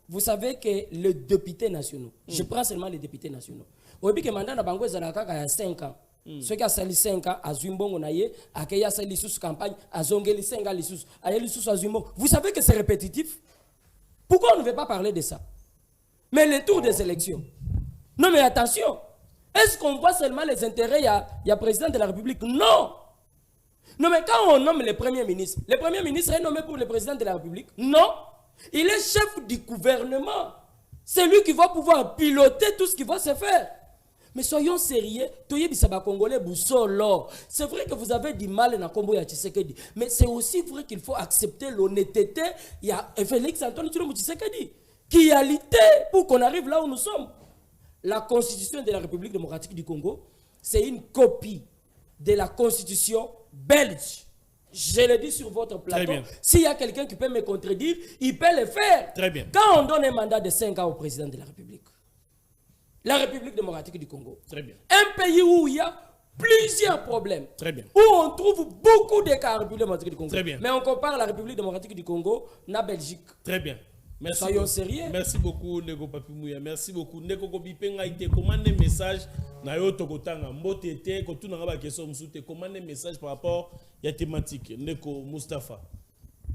Vous savez que les députés nationaux, je prends seulement les députés nationaux, au que mandat na bango ezalaka ya 5 ans. Ceux qui ont sali 5 ans, à Zumbongo naye, à Keya sali sous campagne, à Zongeli 5 ans, à Yeli sous à Zumbongo. Vous savez que c'est répétitif. Pourquoi on ne veut pas parler de ça? Mais le tour des élections. Non mais attention, est-ce qu'on voit seulement les intérêts, il y a président de la République? Non. Non mais quand on nomme le premier ministre est nommé pour le président de la République? Non. Il est chef du gouvernement. C'est lui qui va pouvoir piloter tout ce qui va se faire. Mais soyons sérieux, c'est vrai que vous avez du mal dans Kombo ya Tshisekedi, mais c'est aussi vrai qu'il faut accepter l'honnêteté. Il y a Félix Antoine Tshisekedi qui a lutté pour qu'on arrive là où nous sommes. La constitution de la République démocratique du Congo, c'est une copie de la constitution belge. Je le dis sur votre plateau. S'il y a quelqu'un qui peut me contredire, il peut le faire. Très bien. Quand on donne un mandat de 5 ans au président de la République, la République démocratique du Congo, très bien, un pays où il y a plusieurs problèmes, très bien, où on trouve beaucoup d'écarts, République démocratique du Congo. Très bien. Mais on compare la République démocratique du Congo à la Belgique. Très bien. Merci. Soyons sérieux. Merci beaucoup, Nego Papimouya. Merci beaucoup. Nego Kobipenga ite commande un message na yo tokotanga mbote te ko tuna ngaba question msute commande un message par rapport à la thématique. Neko Mustafa,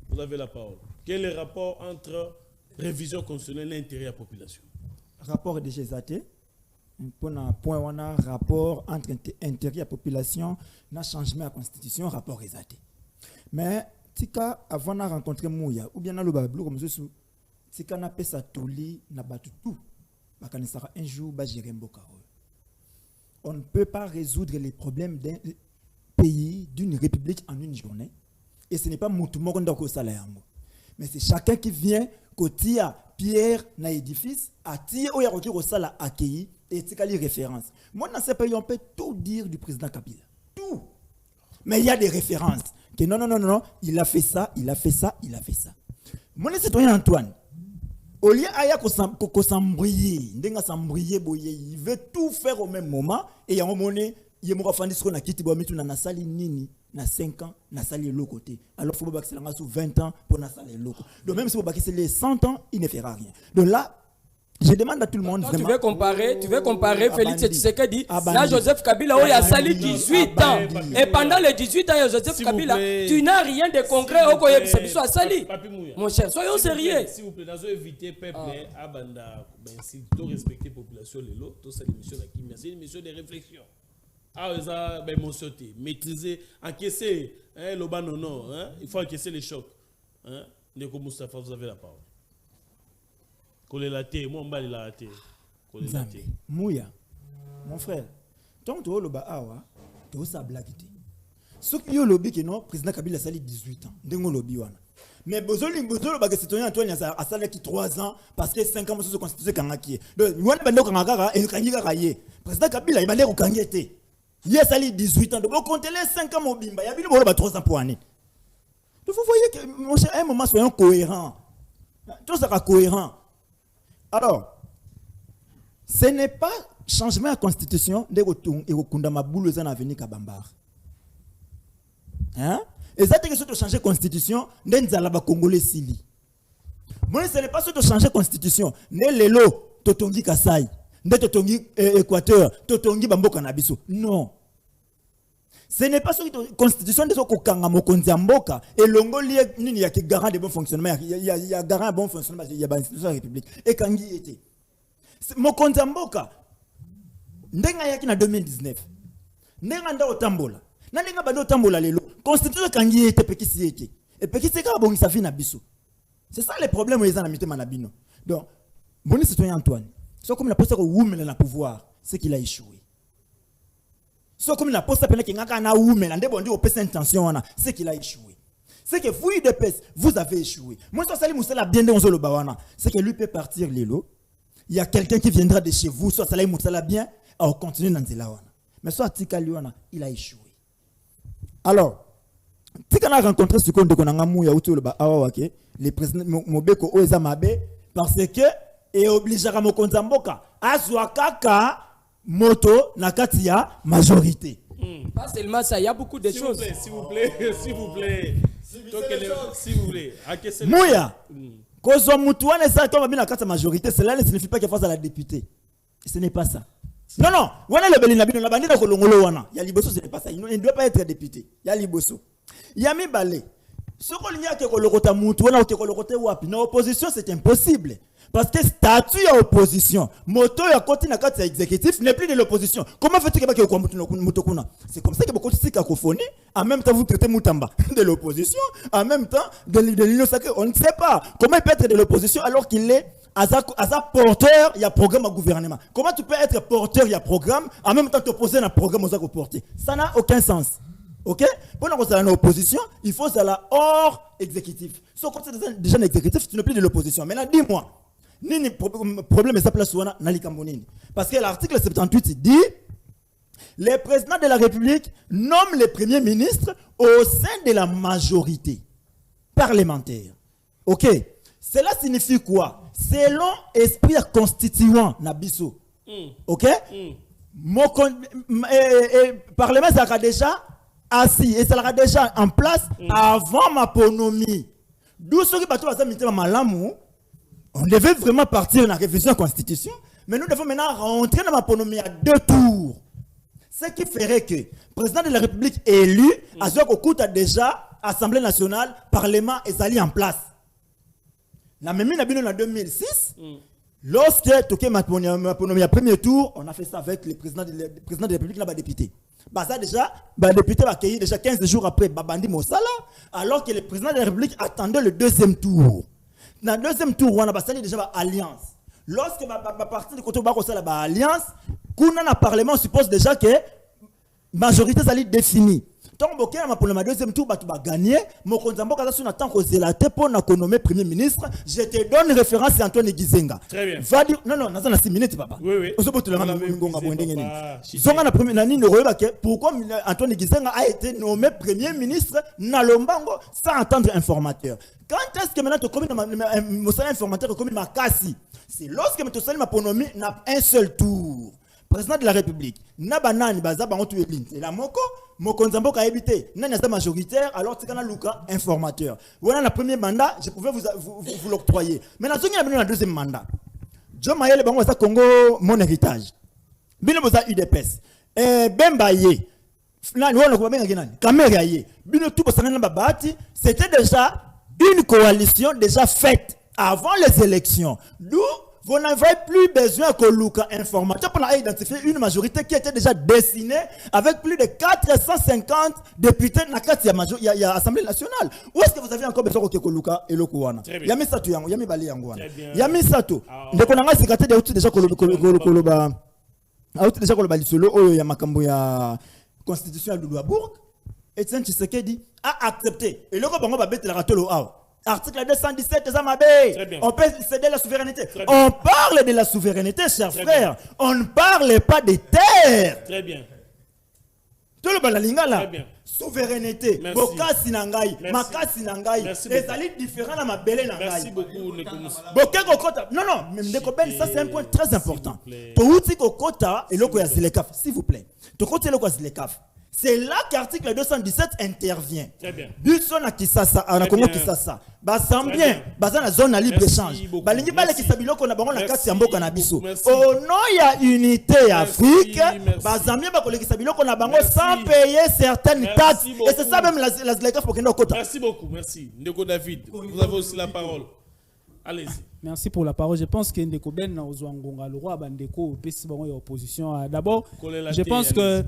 vous avez la parole. Quel est le rapport entre révision constitutionnelle et intérêt à la population? Rapport de GZT. Pour un point on a rapport entre intérêt à la population, na changement à la constitution, rapport GZT. Mais tika avant de rencontrer Mouya ou bien dans le Babylou comme ça. Si on a fait ça toli na batu tout, un jour on ne peut pas résoudre les problèmes d'un pays, d'une république en une journée. Et ce n'est pas Moutoumou qui salaire. Mais c'est chacun qui vient, qui tire pierre dans l'édifice, à tirer au sala accueilli et c'est quelle référence. Moi dans ce pays on peut tout dire du président Kabila, tout. Mais il y a des références que non, il a fait ça, il a fait ça, il a fait ça. Mon citoyen Antoine, au lieu aya ko s'embrouiller, ndenga s'embrouiller boye, il veut tout faire au même moment et il y a un moment il me rafandi ce qu'on a quitté bomitu na sali nini na 5 ans na sali l'autre côté. Alors faut pas que c'est sous 20 ans pour na sali l'autre. Donc même si vous baquez les 100 ans, il ne fera rien. Donc là je demande à tout le monde donc, vraiment. Tu veux comparer Félix Tshisekedi là Joseph Kabila où il a sali 18 ans et pendant les 18 ans Joseph Kabila tu n'as rien de concret au koye biso a sali. Mon cher, soyons sérieux. S'il vous plaît, dans éviter peuple abanda ben si tu respecter population les lots, tout ça émission là qui c'est une émission de réflexion. Ah ça ben mon sauté, maîtriser, encaisser le ban non, il faut encaisser les chocs. Hein? Neko Moustapha, vous avez la parole. Coller la terre, moi, on va la terre. Coller la terre. Mouya, mon frère, tant que tu as le bahawa, tu as sa blague. Ce qui est le lobby qui non, président Kabila sali 18 ans. Dengo lobby wana. Mais besoin le bague citoyen Antoine a sali qui 3 ans parce que 5 ans monsieur se constituer kangaki. Donc wana bando kangaka et kangiga kaye. Président Kabila il va aller kangete. Il a sali 18 ans. Donc on compte les 5 ans mobimba, il y a bien 3 ans pour année. Donc vous voyez que mon cher, à un moment soyons cohérents. Tout ça sera cohérent. Alors, ce n'est pas changement de la constitution de retour et rekunda maboule en avenir kabambar. Hein? Et ça c'est que changer constitution n'enzala ba congolais sili. Moi ce n'est pas ce de changer constitution, ne lelo totongi Kasai, ne totongi Équateur, totongi bamboka na biso. Non. Ce n'est pas ce que constitution de kokanga mokonzi mboka et longo lié nini ya ki garant de bon fonctionnement, il y a garant de bon fonctionnement, il y a ba institution de la République et kangi était. Mokonzi mboka ndenga yaki na 2019. Ndenga nda otambola. Na ndenga bando otambola lelo. Constitution kangi était pekisi yeke. Et pekisi ka bongi sa fi na biso. C'est ça le problème les ana mitema na bino. Donc bon citoyen Antoine, soit comme la poste ko wumela na pouvoir, c'est qu'il a échoué. So comme la poste pena kingaka na wumela ndebo ndi opesa intention wana, c'est qu'il a échoué. C'est que vous IDPS, vous avez échoué. Moi so sali musala bien de onzo lo bawana, c'est que lui peut partir lelo. Il y a quelqu'un qui viendra de chez vous, soit sali musala bien, à continuer dans nzela wana. Mais soit tika liwana, il a échoué. Alors, tika na rencontré ce compte de konanga muya uto lo ba awawake, le président Mobeko Oeza Mabe parce que et obligera mokonza mboka azwa kaka moto na kati ya majorité. Pas seulement ça, il y a beaucoup de choses. S'il vous plaît. S'il vous plaît. Mouya. Kozo mutuane ça comme bien na kati ya majorité, cela ne signifie pas qu'il fasse à la députée. Ce n'est pas ça. Non, wana le belina bino la bandina ko longolo wana. Ya liboso ce n'est pas ça. Il ne doit pas être député. Ya liboso. Ya mi balé. Ce qu'on y a que le côté mutuana ou que le côté wapi. Na opposition c'est impossible. Parce que statut à opposition, moto ya côté na kati ya exécutif n'est plus de l'opposition. Comment fait-il que kwa mutokuna? C'est comme ça que beaucoup de cacophonie, en même temps vous traitez Mutamba de l'opposition, en même temps de l'union sacrée. On ne sait pas comment il peut être de l'opposition alors qu'il est à sa porteur, il y a programme au gouvernement. Comment tu peux être porteur, il y a programme, en même temps t'opposer à un programme aux porter? Ça n'a aucun sens. Ok? Pour nous en opposition, il faut ça là hors exécutif. Sauf quand c'est déjà un exécutif, tu n'es plus de l'opposition. Maintenant, dis-moi. Nini problème est sa place wana nali kambonini parce que l'article 78 dit le président de la République nomme le premier ministre au sein de la majorité parlementaire. OK, cela signifie quoi? Selon esprit constituant nabiso. OK? Parlement ça sera déjà assis et ça sera déjà en place avant ma ponomie. D'où ce qui bateau va mitema malamu. On devait vraiment partir dans la révision de la Constitution, mais nous devons maintenant rentrer dans la ponomie à 2 tours. Ce qui ferait que le président de la République élu, à ce qu'on a déjà Assemblée nationale, Parlement et Zali en place. La même année en 2006, lorsque toqué ma ponomie à premier tour, on a fait ça avec le président de la République, là, député. Bah ça déjà, le député va accueillir déjà 15 jours après Babandi Mossala, alors que le président de la République attendait le 2e tour. Dans le 2e tour, on a déjà une alliance. Lorsque partir du côté de la alliance, quand on a parlement, on suppose déjà que la majorité est définie. Tant que pour le deuxième tour, tu vas gagner. Mon konzamboka ça sur na tant que zélaté pour na nommer premier ministre. Je te donne référence à Antoine Gizenga. Très bien. Va dire non dans 6 minutes papa. Oui. On se peut te le ngonga bondenge ni. Zonga na premier nani royeba que pourquoi Antoine Gizenga a été nommé premier ministre na Lombango sans entendre informateur. Quand est-ce que maintenant tu commis un informateur comme Makasi? C'est lorsque tu sali ma ponomi n'a un seul tour. Président de la République, Nabanani Baza Bangotu Elin, et la Moko, Mokonzambo a évité, Nana majoritaire, alors c'est quand Luka informateur. Voilà le premier mandat, je pouvais vous l'octroyer. Mais dans le deuxième mandat, John Mayele Bango sa Congo, mon héritage. Bino Boza UDPS, Bembaye, Kameraye, Bino tout c'était déjà une coalition déjà faite avant les élections. D'où vous n'avez plus besoin que Luka informateur pour identifier une majorité qui était déjà dessinée avec plus de 450 députés dans l'Assemblée nationale. Où est-ce que vous avez encore besoin que Luka et Lokuana? Yami Sato Yango, Yami Bali Yangoana. Yami Sato, de Konanga Sikate de Outi déjà Koloba. Outi déjà Koloba Lisolo, Oyo Yamakambo ya Constitution de Louabourg. Et Etienne Tshisekedi a accepté. Et le Bango va mettre la ratolo. Article 217 on peut céder la souveraineté. On parle de la souveraineté, chers frères. On ne parle pas des terres. Très bien. Tout le balalinga là. Souveraineté. Bokasi nangai, makasi nangai. Les alliés différents na mabele nangai. Merci beaucoup Nekota. Non, même Nekoben, ça c'est un point très important. Touti kokota et loko ya zilekaf, s'il vous plaît. Tokoti loko ya zilekaf. C'est là qu'article 217 intervient. Très bien. Buson à Kisasa, à Congo Kisasa. Basambien, basant la zone à libre-échange. Balingi bale kisabiloko na bango na kati ya mboka na biso. Au nom ya unité Afrique, basambien ba koleki sabiloko na bango sans payer certaines taxes. Et c'est ça même la ZLECAF pour kendo kota. Merci beaucoup, merci. Ndeko David, vous avez aussi la parole. Allez-y. Merci pour la parole. Je pense que Ndeko Ben na ozwangonga le roi bandeko pesi bango ya opposition. D'abord, je pense que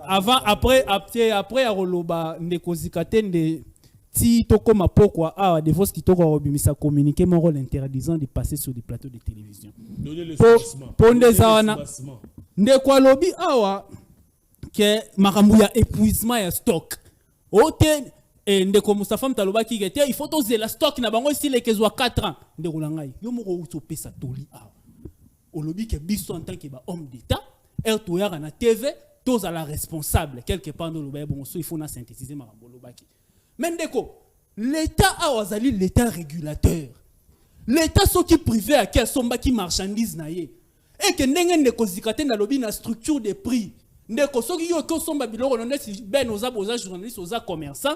avant après à roloba ndeko zikatende ti toko mapokwa a de vos qui toko robimisa communiquer mon rôle interdisant de passer sur des plateaux de télévision. Donnez le soubassement. Pondezawana ndeko lobi awa que makambu ya épuisement ya stock. OK et ndeko Mustafa Mtaloba ki était il faut oser la stock na bango si les kezwa 4 ans ndeko langai yo moko utopesa toli awa. Olobi que biso en tant que homme d'état er toyaka na TV tous à la responsable quelque part dans le bail bon il faut na synthétiser marambolo baki mendeko l'état a wazali l'état régulateur l'état so qui privé à quel somba qui marchandise na ye et que ndenge ndeko zikate na lobby na structure des prix ndeko so qui yo ko somba biloko non si ben oza boza journaliste oza commerçant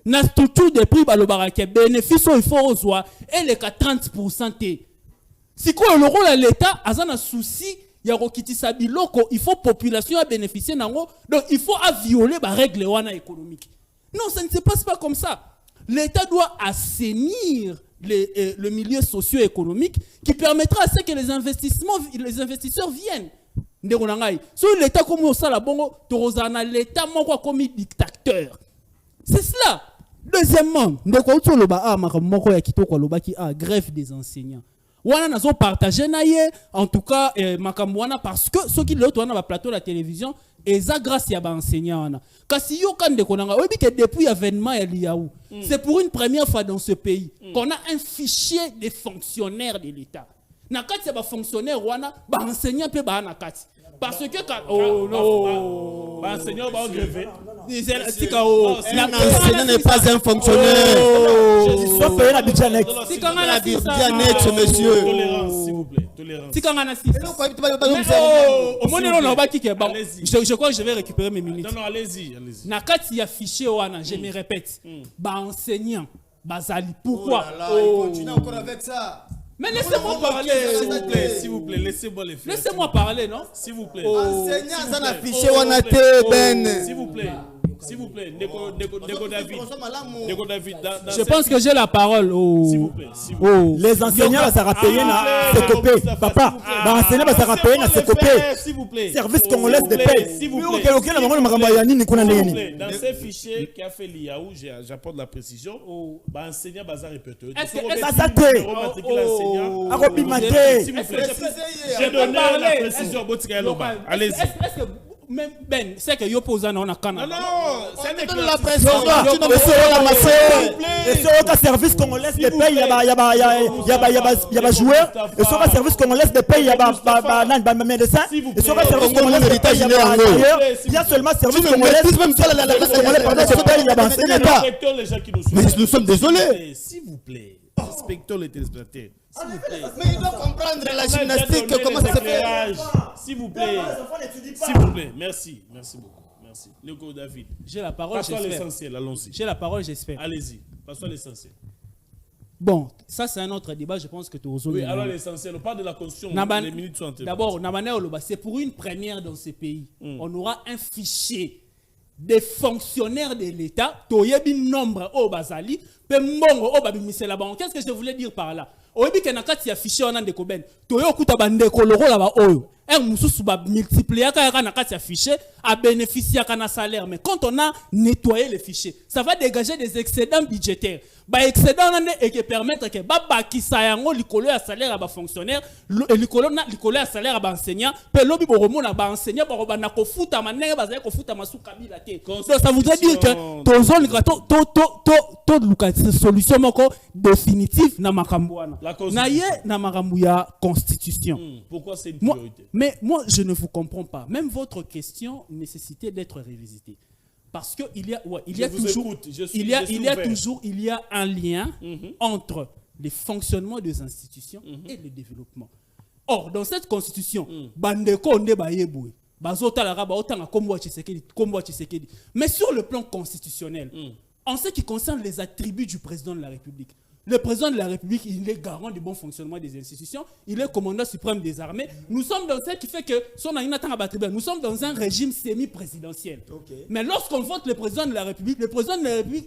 na structure des prix balobara ke bénéfice il faut ozwa et les 30% té si quoi le rôle à l'état azana souci il faut population à bénéficier nango donc il faut à violer les règles économiques. Non, ça ne se passe pas comme ça. L'État doit assainir le milieu socio-économique qui permettra à ce que les investisseurs viennent. Si l'État comme ça la bongo, l'État moko comme dictateur. C'est cela. Deuxièmement, grève des enseignants. Wana nazo partager na ye en tout cas makamwana parce que ceux qui l'autre wana ba plateau la télévision et ça grâce ya ba enseignant wana kasi yo kan de konanga obi que depuis l'avènement ya Liaou c'est pour une première fois dans ce pays qu'on a un fichier des fonctionnaires de l'État na kati ya ba fonctionnaire wana ba enseignant pe ba na kati parce que oh non ba enseignant ba grevé l'enseignant n'est pas un fonctionnaire. Je suis payé la budget net. Si quand on a dit ça, monsieur. Tolérance, s'il vous plaît. Tolérance. Si quand on a dit je crois que je vais récupérer mes minutes. Non, allez-y. Nakati affiché wana, je me répète. Ba enseignant, bazali. Pourquoi? Il continue encore avec ça. Mais laissez-moi parler. S'il vous plaît, laissez-moi les faire. Laissez-moi parler, non? S'il vous plaît. Enseignant, ça n'a affiché wana te ben. S'il vous plaît. S'il vous plaît, Ndeko David. Je pense que j'ai la parole. S'il vous plaît. Les enseignants ça rappellent na Sekopé. Papa, les enseignants ça rappellent na Sekopé. S'il vous plaît. Service congolais de paix. S'il vous plaît. Dans ces fichiers qui a fait l'IAU, j'apporte la précision. Enseignant bazar répété. Est-ce que ça s'appelle s'il vous plaît. J'ai donné la précision. Allez-y. même Ben c'est que yo posa na Canada. Non, c'est la presse. Et sur le service congolais des pays, il y a joueurs. Et sur le service congolais des pays, il y a médecin. Et sur le service congolais des pays, il y a seulement service congolais. Mais nous sommes désolés. S'il vous plaît, respectons les téléspectateurs. Mais il doit comprendre la gymnastique, comment ça se fait. S'il vous plaît. S'il vous plaît. Merci. Merci beaucoup. Merci. Nico David. J'ai la parole, Passons à j'espère. l'essentiel, allons-y. J'ai la parole, j'espère. Allez-y. Passons à l'essentiel. Bon, ça c'est un autre débat, je pense que tu as Oui, alors l'essentiel, on parle de la constitution, les minutes sont interrompues. D'abord, c'est pour une première dans ce pays. On aura un fichier des fonctionnaires de l'État, toyebi nombre au bazali, pe mbongo au babimise la banque. Qu'est-ce que je voulais dire par là? Oyebi kenakati ya fichier on a ndeko ben. Toyo kuta bandeko loro la ba oyo. Un mususu ba multiplier ka nakati ya fichier a bénéficier kana salaire. Mais quand on a nettoyé les fichiers, ça va dégager des excédents budgétaires. Ba excédent nande et qui permettre que ba bakisa yango likolo ya salaire à ba fonctionnaire, likolo ya salaire à ba enseignant, pe lobi boromo na ba enseignant ba robana ko futa manenge ba za ko futa masu kabila te. Donc ça voudrait dire que tozon to lucrative solution moko définitive na makambo wana. Na ye na makambo ya constitution. Pourquoi c'est une priorité? Mais moi je ne vous comprends pas. Même votre question nécessitait d'être révisitée. Parce que il y a un lien entre le fonctionnement des institutions et le développement. Or, dans cette constitution, mais sur le plan constitutionnel, en ce qui concerne les attributs du président de la République, le président de la République, il est garant du bon fonctionnement des institutions, il est commandant suprême des armées. Nous sommes dans ce qui fait que nous sommes dans un régime semi-présidentiel. Okay. Mais lorsqu'on vote le président de la République,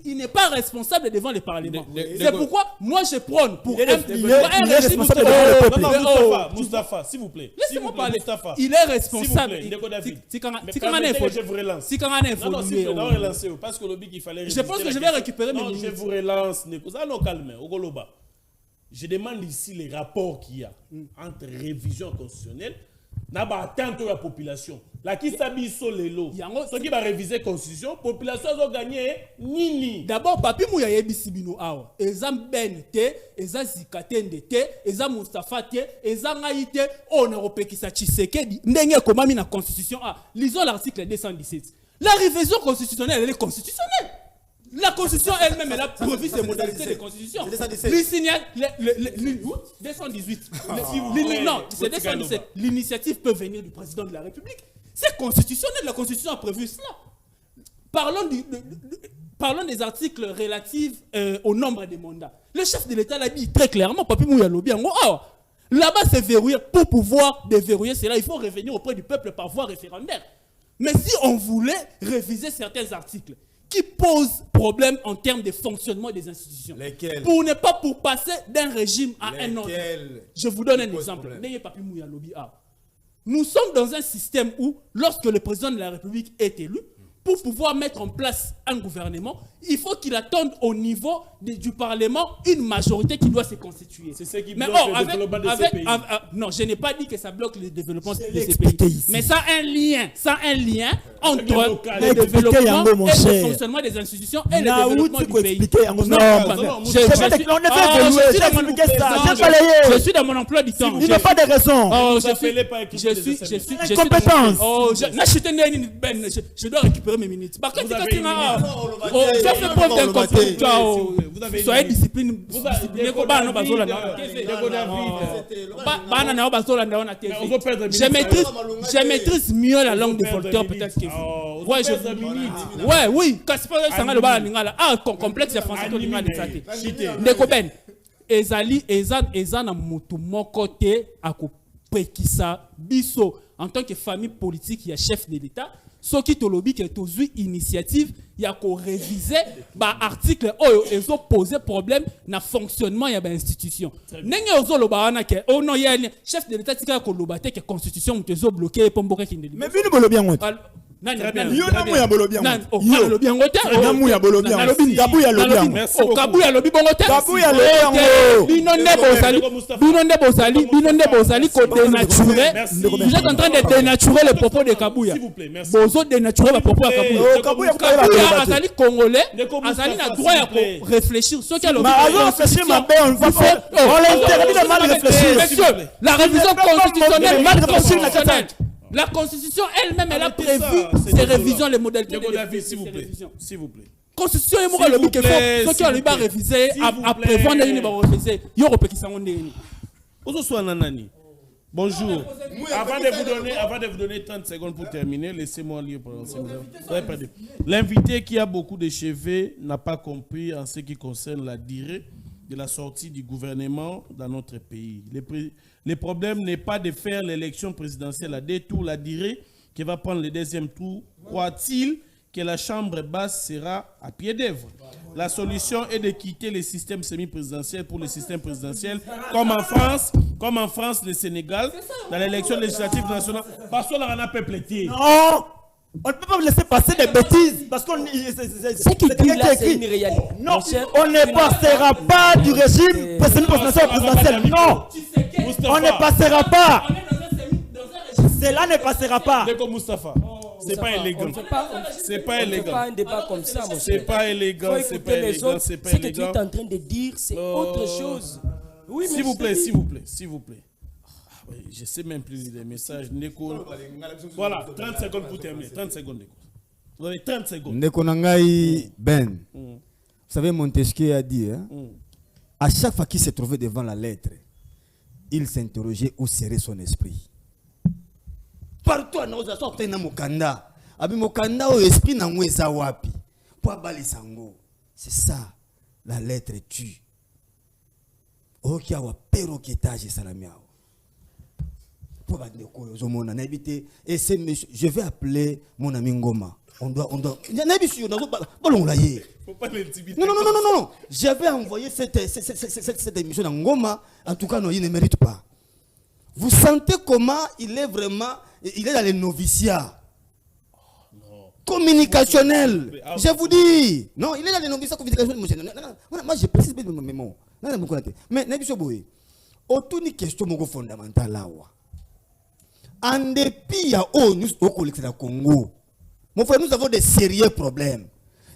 il n'est pas responsable devant le Parlement. C'est pourquoi moi je prône pour un régime Moustapha, s'il vous plaît. Laissez-moi parler. Moustapha. Il est responsable. Je vous relance. Parce que il fallait. Je pense que je vais récupérer mes minutes. Je vous relance. Non, calme. Je demande ici les rapports qu'il y a entre révision constitutionnelle et attente de la population. La qui s'habille sur les lots. Ceux qui va réviser la constitution, la population va gagner nini. D'abord, papi mouya yebi sibino awa. Ezam ben te, ezam zikatende te, ezam Moustapha te, ezam ngaïte, on européen qui sa Tshisekedi. Ndenge komami na constitution a. Lisons l'article 217. La révision constitutionnelle, elle est constitutionnelle. La Constitution elle-même, elle a prévu ses modalités de constitution. 218. Non, c'est 217. L'initiative peut venir du président de la République. C'est constitutionnel, la Constitution a prévu cela. Parlons des articles relatifs au nombre de mandats. Le chef de l'État l'a dit très clairement, Papi Mouya Lobi, là-bas c'est verrouillé. Pour pouvoir déverrouiller cela, il faut revenir auprès du peuple par voie référendaire. Mais si on voulait réviser certains articles, qui pose problème en termes de fonctionnement des institutions. Lesquels? Pour passer d'un régime à un autre. Je vous donne un exemple. Nous sommes dans un système où, lorsque le président de la République est élu, pour pouvoir mettre en place un gouvernement, il faut qu'il attende au niveau du Parlement une majorité qui doit se constituer. C'est ce qui bloque le développement de ces pays. Non, je n'ai pas dit que ça bloque le développement de ces pays. Mais ça a un lien entre le développement et le fonctionnement des institutions et le développement du pays. Je suis dans mon emploi du temps. Il n'y a pas de raison. Je dois récupérer mes minutes. Fais preuve d'incompétence. Soyez disciplinés. Je maîtrise mieux la langue de Voltaire peut-être que vous. Oui. Complexe français. Ndeko Ben. Eza na mutu moko te akopekisa biso en tant que famille politique, il y a chef de l'État. Ce qui te lobby que tu as initiative, il y a qu'à réviser l'article où ils ont posé problème dans le fonctionnement de l'institution. N'engue ozo lobana que oh non il y a chef de l'État qui a lobate que constitution te zo bloqué pour mboka kinde. Mais vini bolo bien Très bien. Yo na muya bolobi yango. Yo lobi yango te. Na muya bolobi yango. Gabu ya lobi yango. Gabu ya lobi bongo te. Gabu ya lobi yango. Bino nde bozali ko dénaturer. Vous êtes en train de dénaturer le propos de Kabouya. S'il vous plaît, merci. Bozo dénaturer le propos de Kabouya. Kabouya azali congolais, azali na droit ya ko réfléchir. Ce qu'il a Ma réfléchir ma belle, on l'interdit de mal réfléchir. Monsieur, la révision constitutionnelle, la Constitution elle-même, elle a prévu ces révisions, les modalités de s'il vous plaît. S'il vous plaît. Constitution est mort le bique fort. Ce qui a lui révisé, après vendre une va réviser. Yoro peki sango ndeni. Ozo soit nanani. Bonjour. Avant de vous donner 30 secondes pour terminer, laissez-moi lire pour l'invité qui a beaucoup de cheveux n'a pas compris en ce qui concerne la durée de la sortie du gouvernement dans notre pays. Le problème n'est pas de faire l'élection présidentielle à 2 tours, la durée qui va prendre le deuxième tour. Croit-il que la Chambre basse sera à pied d'œuvre? La solution est de quitter le système semi-présidentiel pour le système présidentiel, comme en France, le Sénégal, dans l'élection législative nationale. Parce qu'on a un peuple étié. Non! On ne peut pas laisser passer des bêtises parce qu'on c'est qui dit là, c'est une réalité. Non, on ne passera pas du régime présidentiel. Non, on ne passera pas. Cela ne passera pas. C'est pas élégant. C'est pas élégant. C'est pas un débat comme ça, mon cher. C'est pas élégant. C'est pas élégant. C'est pas élégant. Ce que tu es en train de dire, c'est autre chose. Oui, s'il vous plaît, s'il vous plaît, s'il vous plaît. Je sais même plus des messages. Voilà, 30 secondes pour terminer. 30 secondes. Vous avez 30 secondes. Neko Nangai Ben. Vous savez, Montesquieu a dit, hein, à chaque fois qu'il se trouvait devant la lettre, il s'interrogeait où serait son esprit. Partout, nous avons sorti dans Mokanda. Abi Mokanda, au esprit n'a pas wapi. Pour abali sango. C'est ça, la lettre tue. Ok, awa perroquetage salamiao. Et je vais appeler mon ami Ngoma. On doit. Faut pas l'intimider. Non. Je vais envoyer cette émission à Ngoma. En tout cas, non, il ne mérite pas. Vous sentez comment il est vraiment. Il est dans les noviciats. Communicationnel. Je vous dis. Non, il est dans les noviciats communicationnels. Moi, je précise bien mes mots. Mais, Nabiso Boy, autour d'une question fondamentale là. En dépit au Congo, mon frère, nous avons des sérieux problèmes,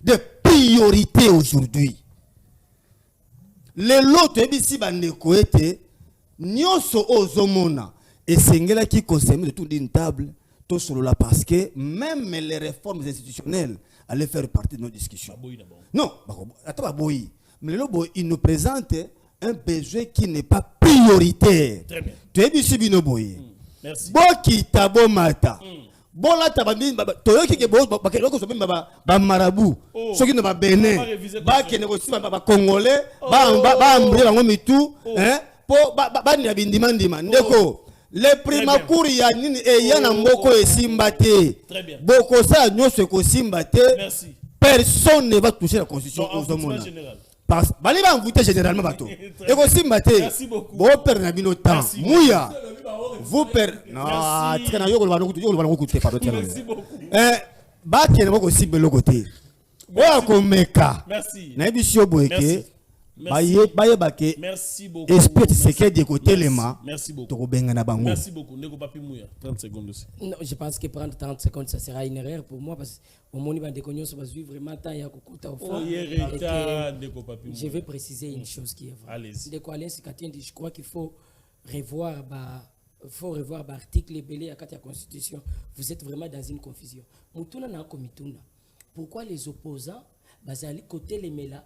des priorités aujourd'hui. Les lots ici bandeko été nyoso ozomona et sengela qui concerne tout d'une table tout sur là parce que même les réformes institutionnelles allaient faire partie de nos discussions. Non, attends boy, mais le boy il nous présente un besoin qui n'est pas prioritaire. Très bien. Tu es ici bino boy. Merci. Boki tabo mata. Bola tabambi toyoki ke bo bakelo so ba marabu. Soki no ba Benin. Ba ke ne ko ba congolais, ba mbri bango mitu, hein? Po ba ni bindimandima. Ndeko. Le prima kuri ya nini e yana mboko esimbate. Très bien. Boko sa nyoso ko simbate. Merci. Personne ne va toucher la constitution au monde. Parce que bali ba mvuté généralement bato. E ko simbate. Merci beaucoup. Bo per na bino temps. Mouya. Vous perdez. Non, merci beaucoup. Baki na aussi de l'autre côté. Merci. Merci beaucoup. Esprit c'est que de côté les mains. Merci beaucoup. Merci beaucoup. 30 secondes aussi. Non, je pense que prendre 30 secondes, ça sera une erreur pour moi parce que au moment où on va suivre vraiment temps, il y a au fond. Je vais préciser une chose qui est vraie. Allez-y. Je crois qu'il faut revoir l'article belé à la Constitution. Vous êtes vraiment dans une confusion. Pourquoi les opposants bazali côté les mela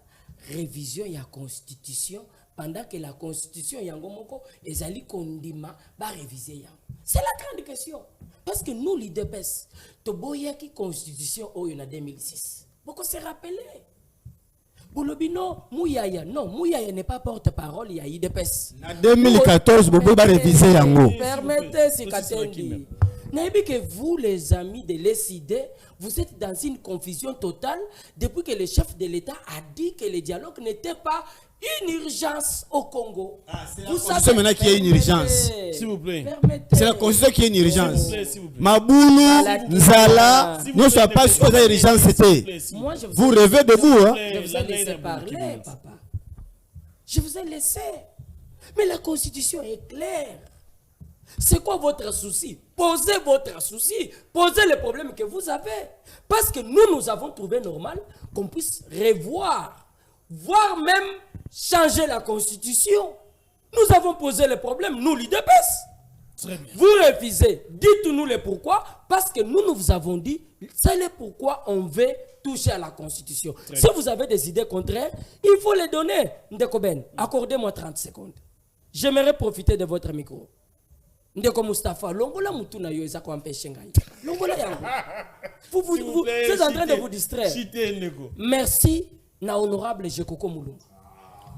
révision de la Constitution pendant que la Constitution yangomoko ezali kondima ba réviser yango? C'est la grande question. Parce que nous les DPS toboya qui Constitution en 2006. Pourquoi se rappeler? Boulobino, Mouyaya, non, Mouyaya n'est pas porte-parole, il y a IDPS. En 2014, Bobo va réviser yango. Permettez, c'est Katendi. N'ayez que vous, les amis de l'ESID, vous êtes dans une confusion totale depuis que le chef de l'État a dit que le dialogue n'était pas une urgence au Congo. Vous savez maintenant qu'il y a une urgence. S'il vous plaît. C'est la constitution qui est une urgence. S'il vous plaît. Maboulou, Nzala, ne soyez pas sûr que l'urgence c'était. Vous rêvez de vous, hein? Je vous ai laissé parler, papa. Je vous ai laissé. Mais la constitution est claire. C'est quoi votre souci? Posez votre souci. Posez les problèmes que vous avez. Parce que nous avons trouvé normal qu'on puisse revoir, voire même changer la constitution. Nous avons posé les problèmes, nous, l'IDPS. Vous refusez. Dites-nous les pourquoi. Parce que nous vous avons dit, c'est le pourquoi on veut toucher à la constitution. Si vous avez des idées contraires, il faut les donner. Ndekoben, accordez-moi 30 secondes. J'aimerais profiter de votre micro. Ndeko Mustafa, longola mutuna yo ezako empêcher ngai. Longola yango. Vous êtes en train de vous distraire. Merci na honorable Jekoko Mulumba.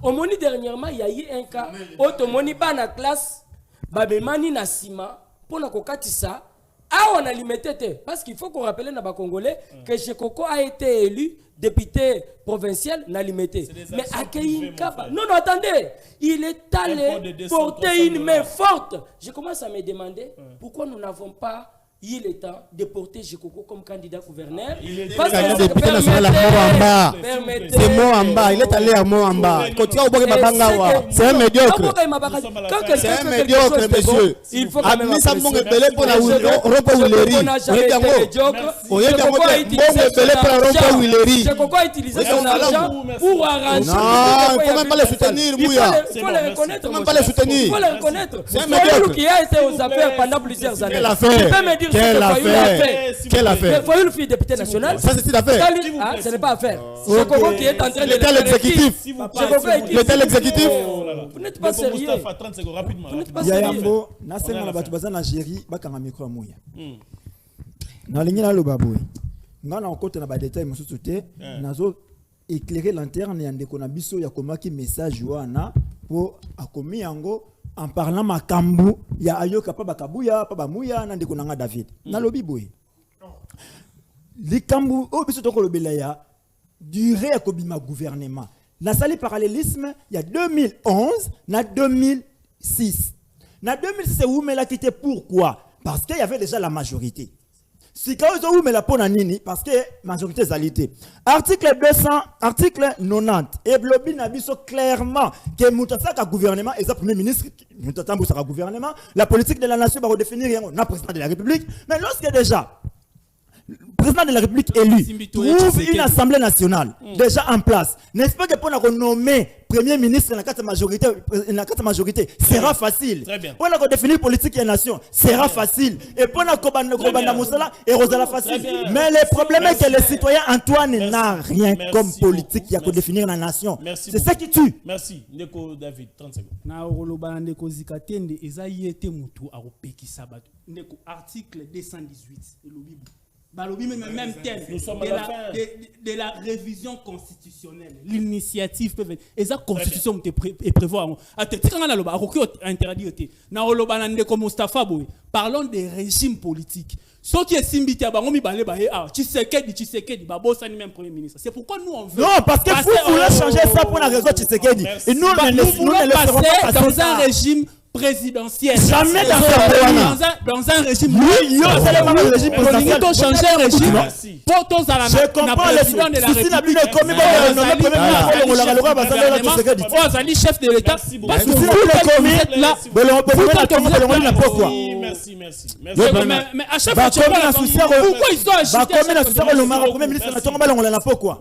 Au moni dernièrement, il y a eu un cas automoni ba na classe babemani na sima pona kokatisa a on a limité parce qu'il faut qu'on rappelle na ba congolais que Jekoko a été élu député provincial n'a limité. Mais accueillir non, attendez, il est allé porter une main forte. Je commence à me demander pourquoi nous n'avons pas eu le temps de porter Jekoko comme candidat gouverneur. Parce que c'est mot en bas, il est allé à mot en bas. C'est un médiocre. C'est un médiocre, monsieur. Il faut quand même Jekoko a utilisé son argent pour arranger. Non, il ne faut même pas le soutenir, Mouya. Il faut le reconnaître. Il ne faut même pas le soutenir. Il faut le reconnaître. C'est un médiocre. Qui a été aux affaires pendant plusieurs années. Quelle affaire? Quelle affaire? Quelle affaire? Voyez le fils député national. Ça, c'est une affaire. Ce n'est pas affaire. Jekoko qui est en train de. L'état l'exécutif. L'état l'exécutif. Vous n'êtes pas sérieux. Vous n'êtes pas sérieux. Yayambo, nasenga na batu baza na Algérie bakanga micro ya Mouya. Na lingi na loba boy. Nga na okota na ba détail mosusu te, nazo éclairer lanterne ya ndeko na biso ya komaki message wana po akomi yango en parlant makambu ya ayoka pa bakabuya pa bamuya na ndeko nanga David. Na lobi boy. Likambu o biso to ko lobela ya durée ya kobima gouvernement. Na sali parallélisme il y a 2011 na 2006. Na 2006 c'est où mais la quitté pourquoi? Parce qu'il y avait déjà la majorité. Si quand ils ont la pona nini parce que majorité zalité. Article 200, article 90 et blobi nabiso clairement que mutasaka gouvernement et ça premier ministre mutatambo sera gouvernement, la politique de la nation va redéfinir na président de la République, mais lorsque déjà le président de la République élu trouve une assemblée nationale déjà en place, n'est-ce pas que pour nommer premier ministre dans la carte majorité sera facile. Pour définir politique et nation sera facile. Et pour la Moussala et Rosala facile. Mais le problème est que le citoyen Antoine n'a rien comme politique qui a que définir la nation. C'est ça qui tue. Merci. Ndeko David, 30 secondes. Na orolobana ndeko zikatende ezayete mutu akopekisa bato. Ndeko article 218 elobi balobi même thème de la révision constitutionnelle. L'initiative peut venir. Et ça constitution est prévoir. Parlons des régimes politiques. Ce qui est simbité à Bangomi Balé Baye, Tshisekedi, Babosani même premier ministre. C'est pourquoi nous on veut. Non, parce que vous voulez changer ça pour la raison de Tshisekedi. Et nous voulons passer dans un régime présidentiel. Jamais dans un régime. Oui, régime présidentiel. Changer un régime. Je comprends le président de la République. Chef de l'État. Merci. Mais à chaque fois, pourquoi ils sont agités?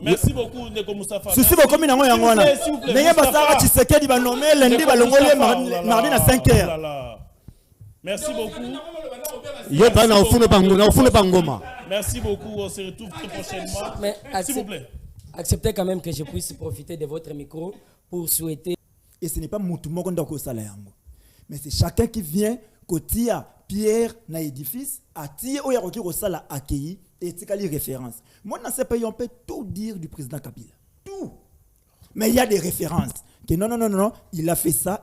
Merci beaucoup, Ndeko Moustapha. Merci beaucoup. Merci beaucoup. On se retrouve très prochainement. Mais s'il vous plaît. Acceptez quand même que je puisse profiter de votre micro pour souhaiter. Et ce n'est pas Moutoumoko Ndako Salayango. Mais c'est chacun qui vient, côté pierre na édifice, à tirer au Yaroki Rosala accueilli et tikali référence. Moi, dans ce pays, on peut tout dire du président Kabila. Tout. Mais il y a des références. Que non, il a fait ça.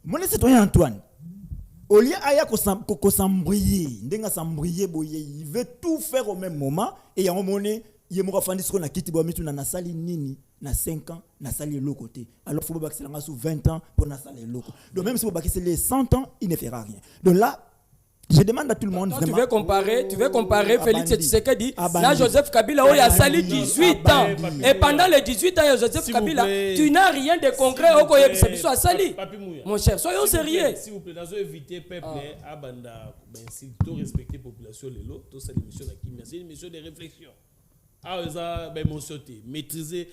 Mon citoyen Antoine, au lieu de s'embrouiller, il veut tout faire au même moment et à un moment donné, il y a un na kiti bo mitu na nasali nini na 5 ans na sali le côté alors faut pas que c'est sous 20 ans pour na sali le. Donc même si vous baquer les 100 ans, il ne fera rien. Donc là je demande à tout le monde donc, vraiment. Tu veux comparer Félix Tshisekedi na Joseph Kabila où il a sali 18 ans et pendant les 18 ans il y a Joseph Kabila tu n'as rien de concret au koye biso a sali. Mon cher, soyons sérieux. S'il vous plaît, nous éviter peuple abanda si to respecter population lelo, to cette émission là qui c'est une émission de réflexion. Ah ça ben mon sauté maîtriser